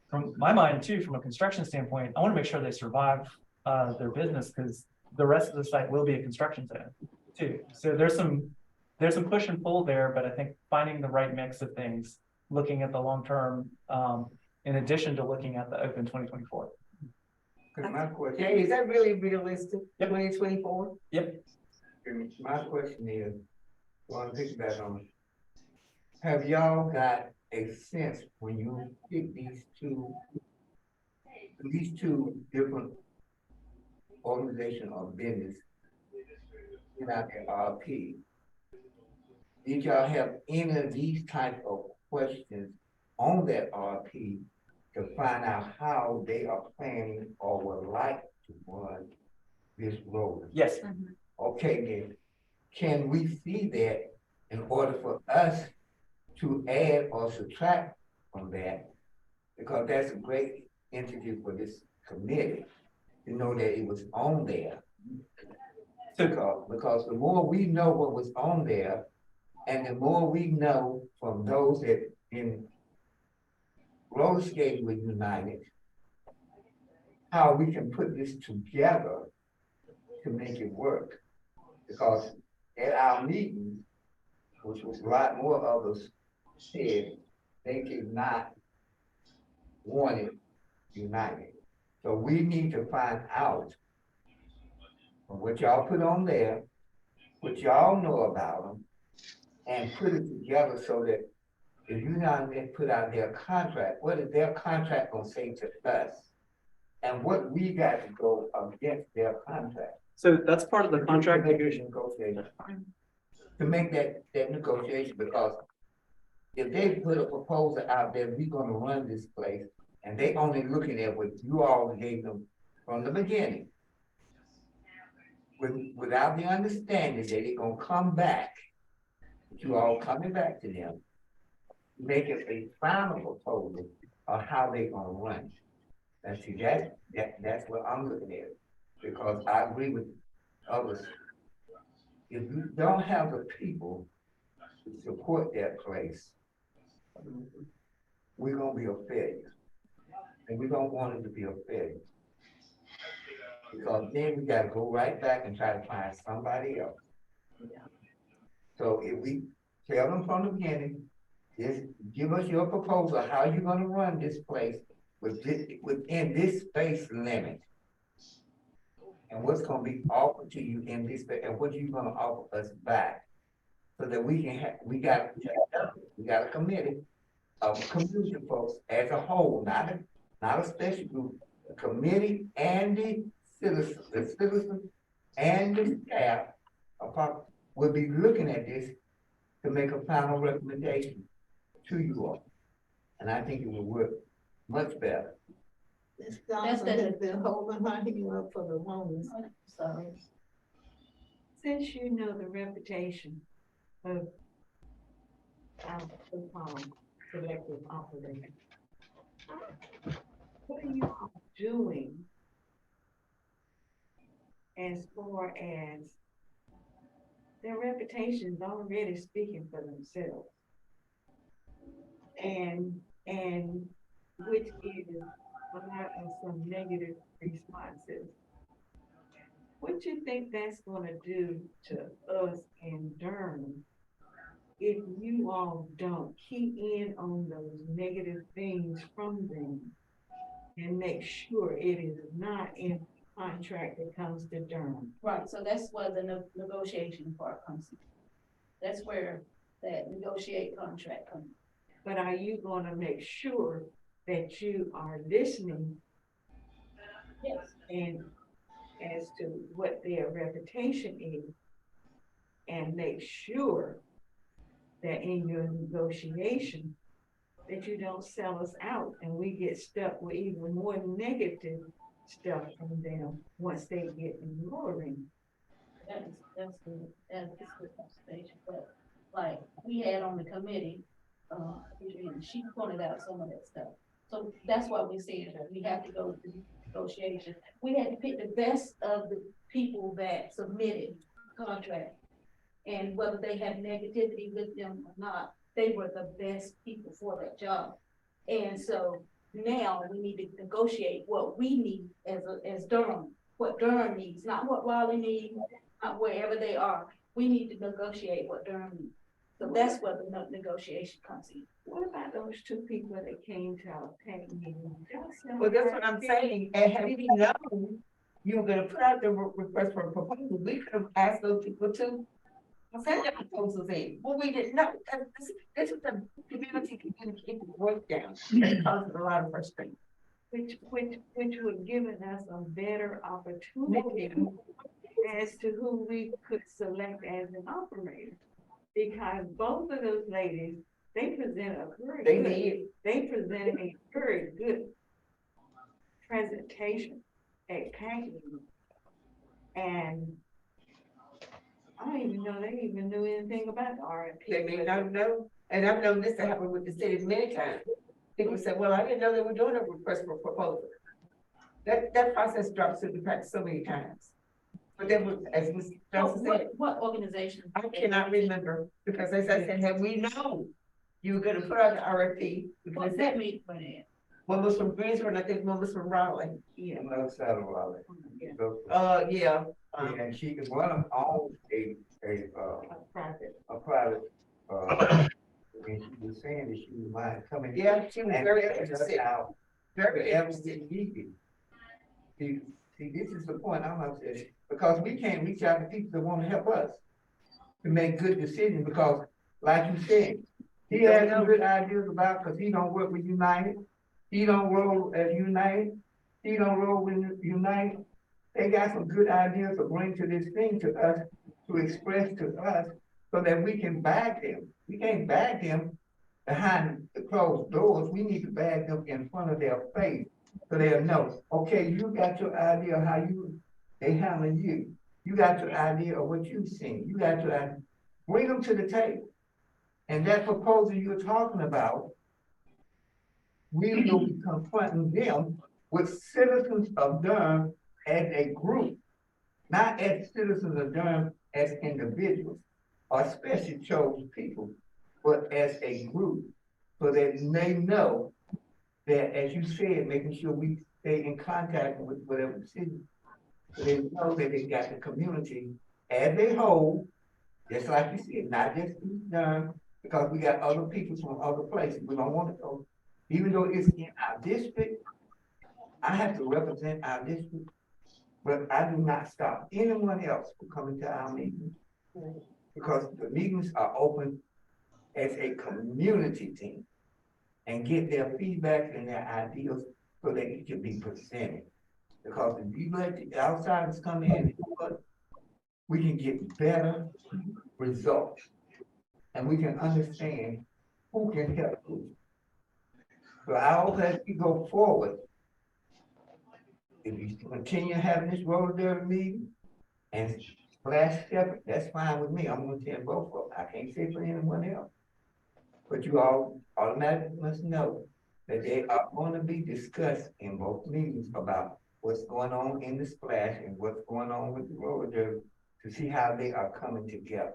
from my mind too, from a construction standpoint, I want to make sure they survive their business, because the rest of the site will be a construction center. too. So there's some push and pull there, but I think finding the right mix of things, looking at the long term, in addition to looking at the open 2024. My question, Jay, is that really realistic? Yep. 2024? Yep. my question is, want to pick back on, have y'all got a sense when you pick these two different organization or business in our RP? Did y'all have any of these type of questions on that RP to find out how they are planning or would like to run this road? Yes. Okay, then, can we see that in order for us to add or subtract from that? Because that's a great entity for this committee, to know that it was on there. Because the more we know what was on there, and the more we know from those that in roller skating with United, how we can put this together to make it work. Because at our meeting, which was a lot more of us said, they did not want it united. So we need to find out from what y'all put on there, what y'all know about them, and put it together so that if United put out their contract, what is their contract gonna say to us? And what we got to go against their contract. So that's part of the contract negotiation. To make that negotiation, because if they put a proposal out there, we're gonna run this place, and they only looking at what you all gave them from the beginning. Without the understanding that they're gonna come back, you all coming back to them, make it a final proposal of how they gonna run. And see, that's what I'm looking at, because I agree with others. If you don't have the people to support that place, we're gonna be a failure. And we don't want it to be a failure. Because then we gotta go right back and try to find somebody else. So if we tell them from the beginning, just give us your proposal, how you're gonna run this place within this space limit. And what's gonna be offered to you in this, and what you gonna offer us back. So that we can have, we got a committee of community folks as a whole, not a special group, a committee and the citizens and the staff will be looking at this to make a final recommendation to you all. And I think it will work much better. Ms. Johnson has been holding my hand up for the longest. Sorry. Since you know the reputation of our collective operator, what are you all doing as far as their reputation is already speaking for themselves? And which is a lot of some negative responses. What do you think that's gonna do to us in Durham if you all don't key in on those negative things from them and make sure it is not in the contract that comes to Durham? Right, so that's where the negotiation part comes in. That's where that negotiate contract comes. But are you gonna make sure that you are listening? Yes. And as to what their reputation is, and make sure that in your negotiation that you don't sell us out and we get stuck with even more negative stuff from them once they get in your ring. That's good conversation, but like we had on the committee, she pointed out some of that stuff. So that's why we said that we have to go through negotiations. We had to pick the best of the people that submitted contract. And whether they had negativity with them or not, they were the best people for that job. And so now we need to negotiate what we need as Durham, what Durham needs, not what Raleigh needs, not wherever they are. we need to negotiate what Durham needs. So that's where the negotiation comes in. What about those two people that came to our tank meeting? Well, that's what I'm saying, and had we known you were gonna put out the request for a proposal, we could have asked those people to send their proposals in. Well, we didn't know. This is a community communication breakdown that causes a lot of frustration. Which would given us a better opportunity as to who we could select as an operator. Because both of those ladies, they presented a they presented a very good presentation at Kangley. And I don't even know they even knew anything about the RFP. They may not know, and I've known this to happen with the city many times. People say, well, I didn't know they were doing a request for proposal. That process drops through the cracks so many times. But then, as Ms. Johnson said, What organization? I cannot remember, because as I said, had we known you were gonna put out the RFP. What's that mean for that? One was from Greensboro, and I think one was from Raleigh. Yeah. Another side of Raleigh. Yeah. And she is one of all a Private. private, and she was saying that she was mind coming. Yeah, she was very and interested. out Very wherever interested. we needed. See, this is the point I'm upset, because we can't reach out to people that want to help us to make good decisions, because like you said, he has some good ideas about, because he don't work with United, he don't roll as United, he don't roll with United. They got some good ideas to bring to this thing to us, to express to us, so that we can back them. We can't back them behind the closed doors. We need to back them in front of their face, so they'll know, okay, you got your idea of how they handle you. You got your idea of what you've seen. You got your idea. Bring them to the table. And that proposal you're talking about, we will be confronting them with citizens of Durham as a group, not as citizens of Durham as individuals, or special chosen people, but as a group, so that they know that, as you said, making sure we stay in contact with whatever city, so they know that they got the community as a whole, just like you said, not just Durham, because we got other people from other places. We don't want to go, even though it's in our district. I have to represent our district, but I do not stop anyone else from coming to our meetings, because the meetings are open as a community team, and get their feedback and their ideas so that it can be presented. Because if you let the outsiders come in, we can get better results, and we can understand who can help who. So I hope as we go forward, if you continue having this roller derby meeting and Splash Shepherd, that's fine with me. I'm gonna tell both of them. I can't say for anyone else. But you all automatically must know that they are going to be discussed in both meetings about what's going on in the Splash and what's going on with the roller derby, to see how they are coming together.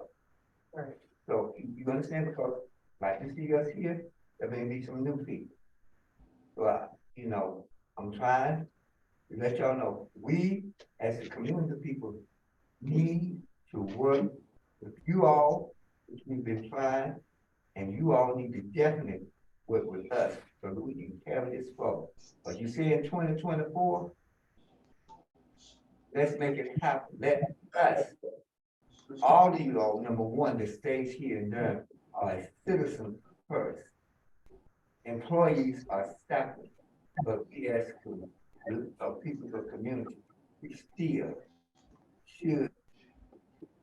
Right. So you understand, because like you see us here, there may be some new people. So I'm trying to let y'all know, we as a community of people need to work with you all, which we've been trying, and you all need to definitely work with us so that we can carry this forward. But you say in 2024, let's make it happen. Let us, all of you all, number one, that stays here in Durham, are citizens first. Employees are separate, but we as people of the community, we still should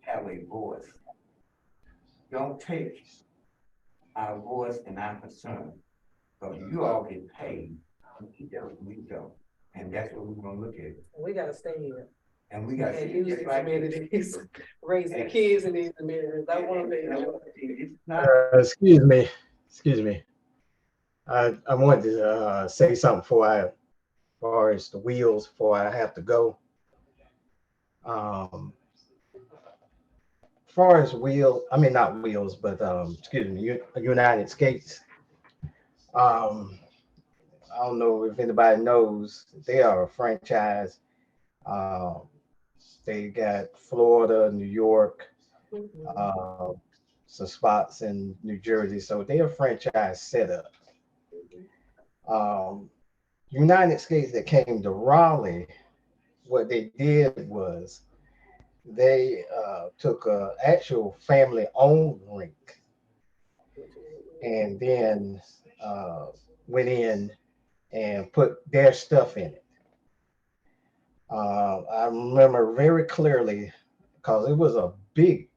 have a voice. Don't take our voice and our concern, because you all get paid, we don't. And that's what we're gonna look at. We gotta stay here. And we gotta And see use just these like amenities, raise the kids in these amenities. I want to. it's not. Excuse me. I wanted to say something as far as the wheels, before I have to go. As far as not wheels, but excuse me, United Skates. I don't know if anybody knows, they are a franchise. They got Florida, New York, uh, some spots in New Jersey. So they're a franchise setup. United States that came to Raleigh, what they did was they took a actual family-owned rink and then went in and put their stuff in it. I remember very clearly because it was a big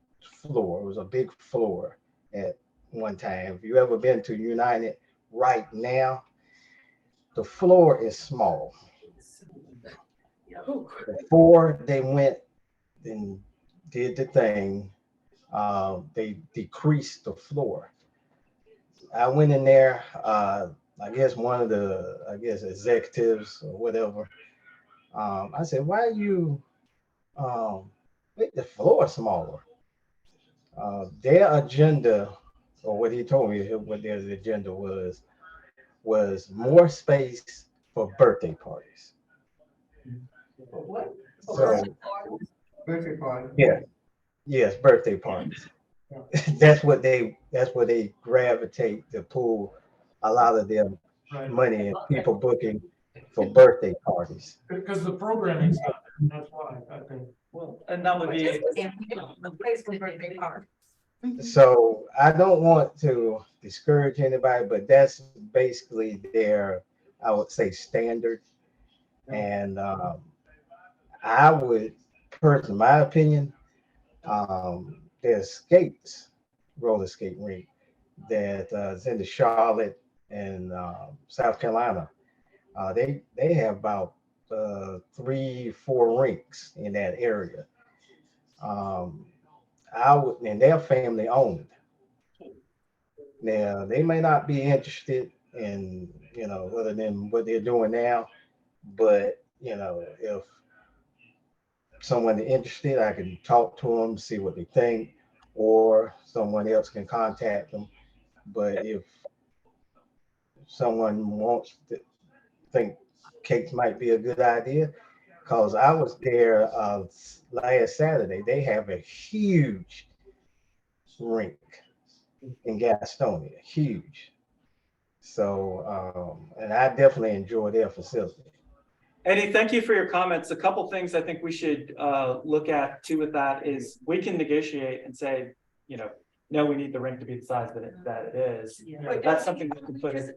floor. It was a big floor at one time. If you ever been to United right now, the floor is small. Before they went and did the thing, they decreased the floor. I went in there, I guess one of the, executives or whatever. I said, why you make the floor smaller? Their agenda, or what he told me, what their agenda was more space for birthday parties. What? So, Birthday party. yeah, yes, birthday parties. that's what they gravitate to pull a lot of their money and people booking for birthday parties. Because the programming's not there, that's why, I think. Well, and that would be, The place for birthday party. So I don't want to discourage anybody, but that's basically their, I would say, standard. And I would, personally, my opinion, there's skates, roller skate rink that is in the Charlotte and South Carolina. They have about 3-4 rinks in that area. And they're family owned. Now they may not be interested in, other than what they're doing now, but if someone is interested, I can talk to them, see what they think, or someone else can contact them. But if someone wants to think cakes might be a good idea, because I was there last Saturday, they have a huge rink in Gastonia, huge. So, and I definitely enjoy their facility. Eddie, thank you for your comments. A couple things I think we should look at too with that is we can negotiate and say, no, we need the rink to be the size that it is. That's something we can put in.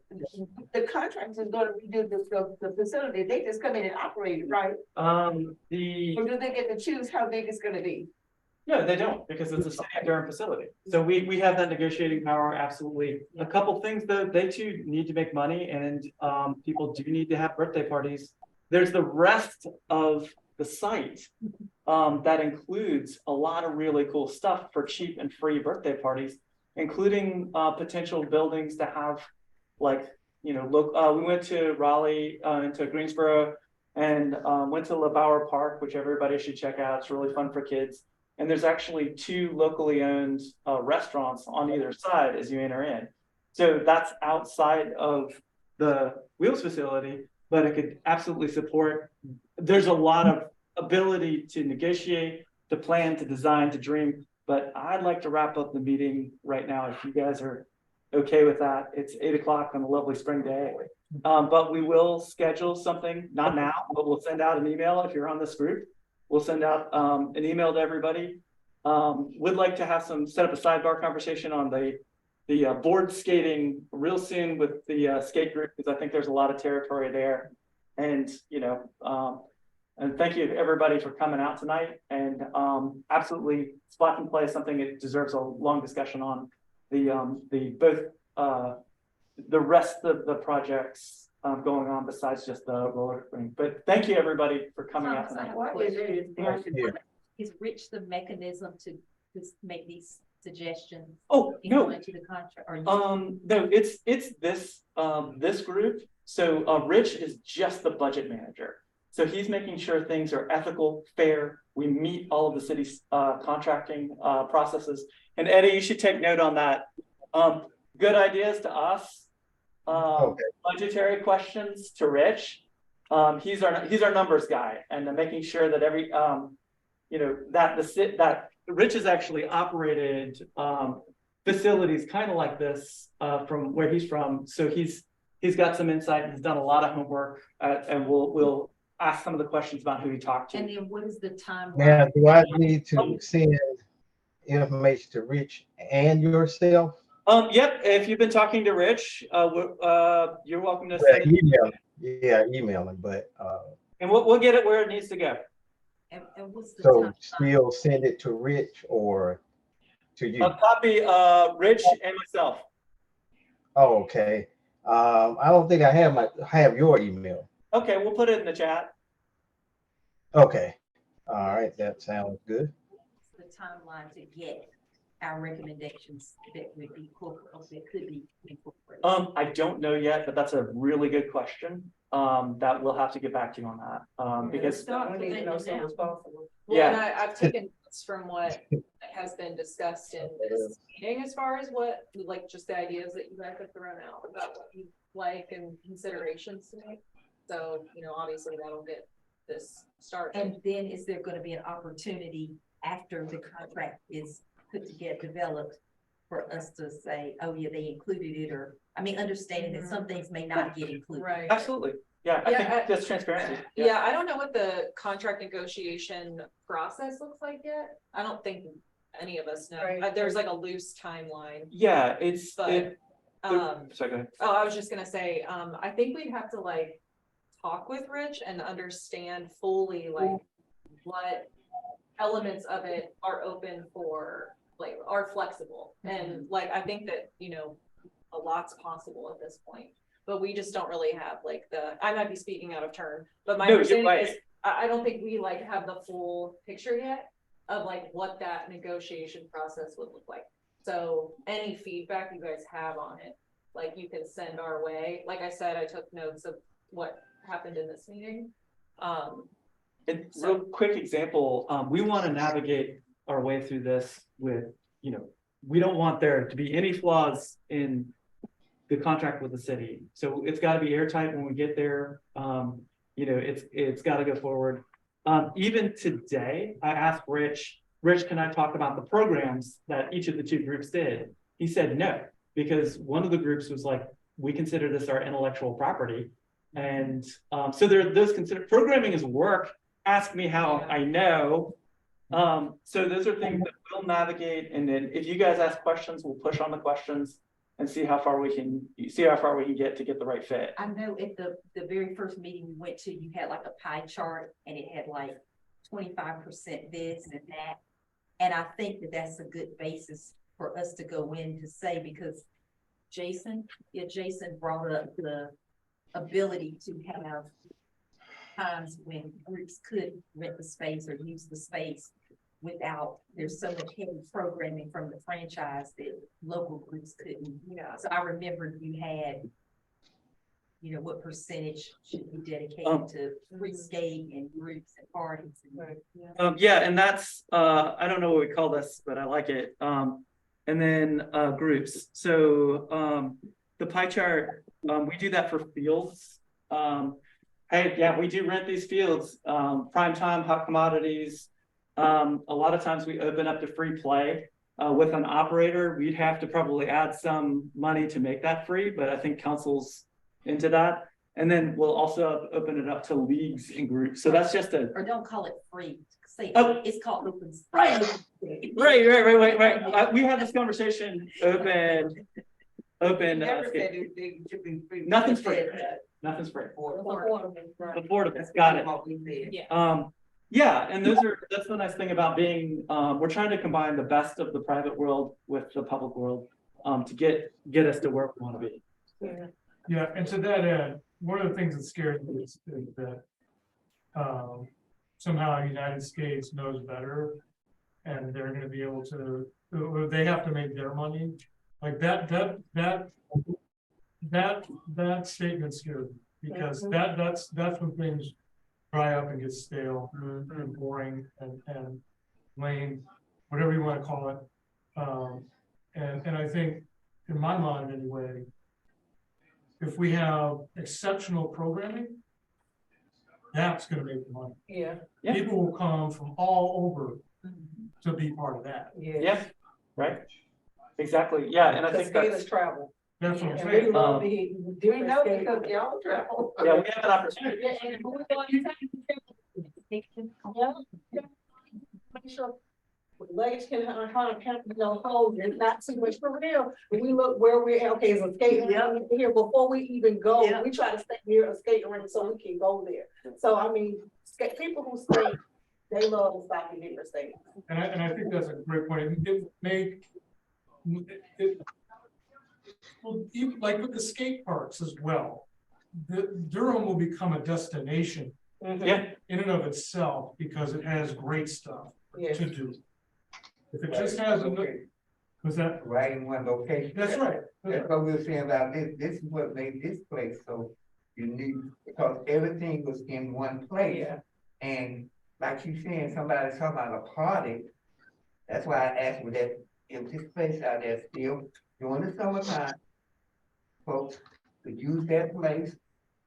The contractor is gonna redo the facility, they just come in and operate it, right? Or do they get to choose how big it's gonna be? No, they don't, because it's a City of Durham facility. So we have that negotiating power, absolutely. A couple things though, they too need to make money, and people do need to have birthday parties. There's the rest of the site that includes a lot of really cool stuff for cheap and free birthday parties, including potential buildings to have, like, we went to Raleigh, into Greensboro, and went to LeBauer Park, which everybody should check out. It's really fun for kids. And there's actually 2 locally owned restaurants on either side as you enter in. So that's outside of the Wheels facility, but it could absolutely support. There's a lot of ability to negotiate, to plan, to design, to dream. But I'd like to wrap up the meeting right now if you guys are okay with that. It's 8 o'clock on a lovely spring day. But we will schedule something, not now, but we'll send out an email if you're on this group. We'll send out an email to everybody. Would like to have set up a sidebar conversation on the board skating real soon with the skate group, because I think there's a lot of territory there. And, and thank you to everybody for coming out tonight. And absolutely, Splash and Play is something that deserves a long discussion on the rest of the projects going on besides just the roller rink. But thank you everybody for coming out tonight. Is Rich the mechanism to make these suggestions? Oh, no. Into the contract, or no, it's this group. So Rich is just the budget manager. So he's making sure things are ethical, fair. We meet all of the city's contracting processes. And Eddie, you should take note on that. Good ideas to us. Okay. Budgetary questions to Rich. He's our numbers guy, and making sure that every that Rich has actually operated facilities kind of like this from where he's from. So he's got some insight. He's done a lot of homework, and we'll ask some of the questions about who he talked to. And then what is the timeline? Now, do I need to send information to Rich and yourself? Yep. If you've been talking to Rich, you're welcome to Well, send. email. Yeah, email him, but And we'll get it where it needs to go. And what's the so timeline? still send it to Rich or to you? A copy, Rich and myself. Oh, okay. I don't think I have your email. Okay, we'll put it in the chat. Okay. All right, that sounds good. The timeline to get our recommendations that would be that could be incorporated. I don't know yet, but that's a really good question. That we'll have to get back to you on that. Because Well, yeah. and I've taken notes from what has been discussed in this meeting as far as what, like, just the ideas that you guys have thrown out about what you like and considerations to make. So, you know, obviously that'll get this started. And then is there going to be an opportunity after the contract is put together, developed, for us to say, oh yeah, they included it, or, I mean, understanding that some things may not get included. Right. Absolutely. Yeah, I think that's transparency. Yeah, I don't know what the contract negotiation process looks like yet. I don't think any of us know. Right. There's like a loose timeline. Yeah, it's But, sorry, go ahead. Oh, I was just gonna say, I think we'd have to like talk with Rich and understand fully like what elements of it are open for, like, are flexible. And like, I think that, you know, a lot's possible at this point, but we just don't really have like I might be speaking out of turn, but my understanding is, I don't think we like have the full picture yet of like what that negotiation process would look like. So any feedback you guys have on it, like, you can send our way. Like I said, I took notes of what happened in this meeting. And real quick example, we want to navigate our way through this with, you know, we don't want there to be any flaws in the contract with the city. So it's got to be airtight when we get there. You know, it's got to go forward. Even today, I asked Rich, can I talk about the programs that each of the two groups did? He said no, because one of the groups was like, we consider this our intellectual property. And so there are those considered. Programming is work. Ask me how I know. So those are things that we'll navigate. And then if you guys ask questions, we'll push on the questions and see how far we can get to get the right fit. I know at the very first meeting we went to, you had like a pie chart and it had like 25% this and that. And I think that that's a good basis for us to go in to say, because Jason brought up the ability to have times when groups could rent the space or use the space without, there's so much heavy programming from the franchise that local groups couldn't. Yeah. So I remembered you had, you know, what percentage should be dedicated to free skate and groups and parties. And, Yeah, and that's, I don't know what we call this, but I like it. And then groups. So the pie chart, we do that for fields. Hey, yeah, we do rent these fields, prime time, hot commodities. A lot of times we open up to free play with an operator. We'd have to probably add some money to make that free, but I think council's into that. And then we'll also open it up to leagues and groups. So that's just or don't call it free. Say it's called open. Right. Right. We had this conversation open. Nothing's free. Nothing's free. Affordable. Got it. Yeah. Yeah, and that's the nice thing about being, we're trying to combine the best of the private world with the public world to get us to where we want to be. Yeah, and to that end, one of the things that scares me is that somehow the United States knows better and they're gonna be able to, they have to make their money. Like that statement scares me, because that's when things dry up and get stale and boring and lame, whatever you want to call it. And I think, in my mind anyway, if we have exceptional programming, that's going to make the money. Yeah. People will come from all over to be part of that. Yeah, right. Exactly. Yeah, and I think that's travel. That's what I'm And we saying. love to We different know states. because y'all travel. yeah, we have an opportunity. Yeah, and who we going to take? Yeah. Make sure legs can, hold, and not too much for real. When we look where we're at, okay, is a skating rink here, before we even go, Yeah. we try to stay near a skating rink so we can go there. So I mean, people who skate, they love to stop in different states. And I think that's a great point. It may, well, even like with the skate parks as well, Durham will become a destination Yeah, in and of itself because it has great stuff Yeah. to do. If it just has a, was that, Right in one location. that's right. That's what we were saying about this. This is what made this place so unique, because everything was in one place. And like you saying, somebody's talking about a party. That's why I asked with that, if this place out there still during the summertime, folks could use that place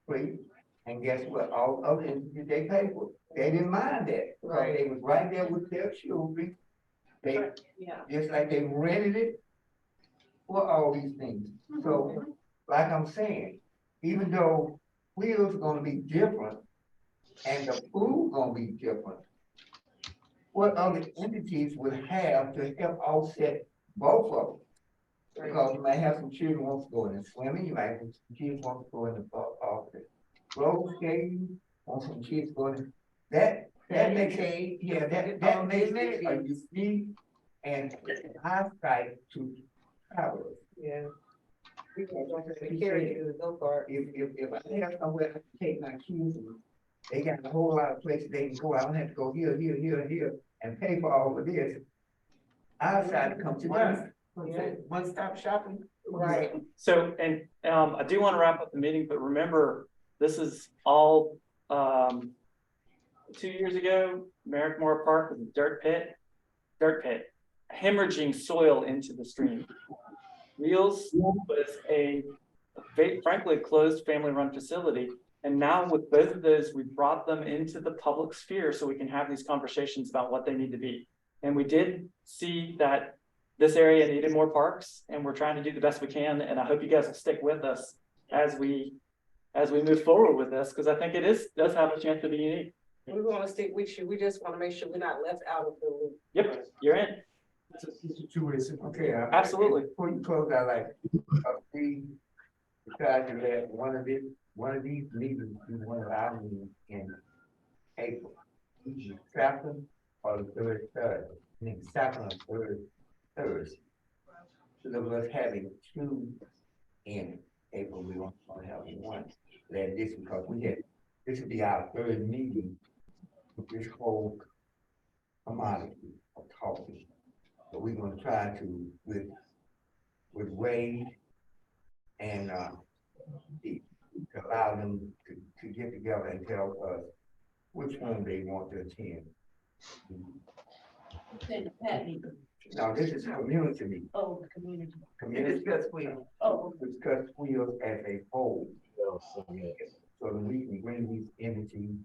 free. And guess what? All of them, they pay for it. They didn't mind that, because they was right there with their children. They, just like they rented it for all these things. So, like I'm saying, even though wheels are gonna be different and the food gonna be different, what other entities would have to help offset both of them? Because you might have some children who want to go in the swimming, you might have some kids want to go in the roller skating, want some kids going, that makes it, yeah, that makes it a unique and eyesight to travelers. Yeah. If I have somewhere to take my kids, and they got a whole lot of places they can go, I don't have to go here, and pay for all of this. I decided to come to them. One-stop shopping. Right. so, and, I do want to wrap up the meeting, but remember, this is all, 2 years ago, Merrickmore Park was a dirt pit, hemorrhaging soil into the stream. Wheels was frankly, closed family-run facility. And now with both of those, we brought them into the public sphere so we can have these conversations about what they need to be. And we did see that this area needed more parks, and we're trying to do the best we can. And I hope you guys will stick with us as we move forward with this, because I think does have a chance to be unique. We want to stick with you. We just want to make sure we're not left out of the loop. Yep, you're in. It's a two-way system. Okay, Absolutely. Before you close out, like, we decided that one of these meetings, is one of our meetings in April. Second or the third Thursday, I mean, second or third Thursday. So there was having two in April, we don't want to have one. That this, because this would be our third meeting with this whole commodity of talking. So we're gonna try to, with Wade and, to allow them to get together and tell us which one they want to attend. Now, this is community meeting. Oh, the community. Community discuss wheels. Oh. Discuss wheels as a whole. So that we can bring these entities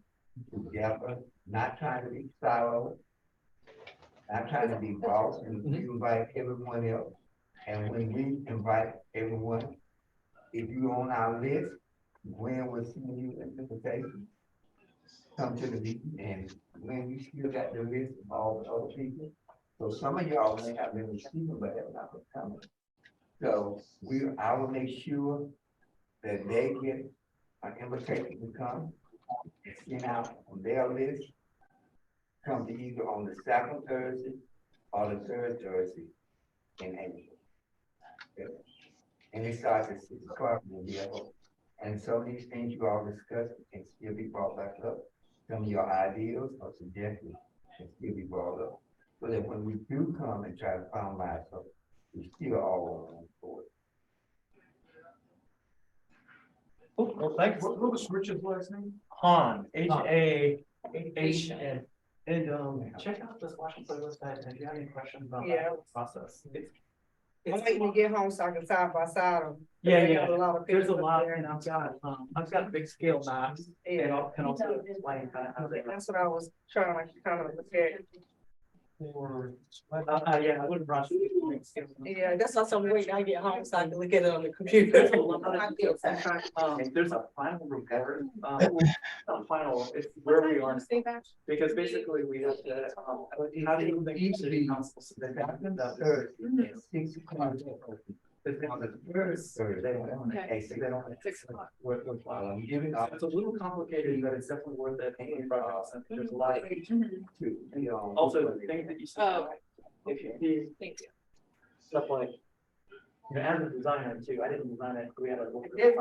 together, not trying to be siloed, not trying to be boss, and we invite everyone else. And when we invite everyone, if you're on our list, Gwen will send you an invitation. Come to the meeting, and when you still got the list of all the other people. So some of y'all may have been receiving, but have not been coming. So I will make sure that they get an invitation to come and send out on their list. Come to either on the second Thursday or the third Thursday in April. Okay. And it starts at 6 o'clock in the day. And some of these things you all discussed can still be brought back up. Some of your ideas or suggestions can still be brought up. So that when we do come and try to finalize something, we still all on board. Well, thanks. What was Richard's last name? Han, H-A-H-N. And check out this Washington website, and if you have any questions about that process. I'm waiting to get home so I can side by side them. Yeah. There's There's a lot, and I've got big scale maps, and I can also explain kind of how they. That's what I was trying to kind of look at. or? Yeah, I wouldn't rush it. Yeah, that's why I'm waiting, I get home so I can look at it on the computer. There's a final report, not final, it's where we are. Because basically we have to, how do you think the city council submit that? It's a little complicated, but it's definitely worth it. There's a lot of. Also, the things that you said. If you see. Thank you. Stuff like. You know, as a designer too, I didn't design it, we had a. But This there's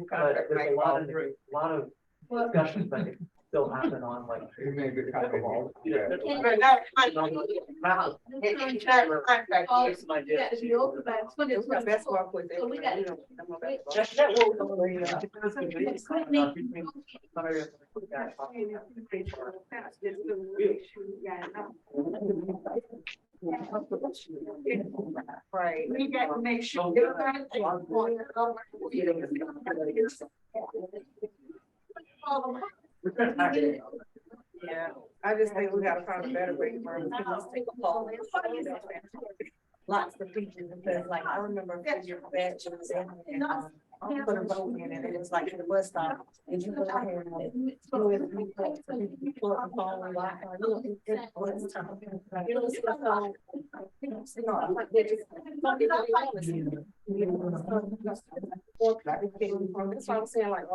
contract, a lot of discussions that still happen on like. It may be kind of all. It's my idea. Best work with it. So we got- Right. We got to make sure. Yeah, I just think we gotta find a better way for them to just take a poll. Lots of people, because like, I remember a few years back, she was in, and, put a vote in, and it was like at the bus stop, and you go ahead and do it, you pull up the phone, and like, you know, it's bus stop. You know, so, you know, I'm like, they just, don't get what they want to see. That's why I'm saying like,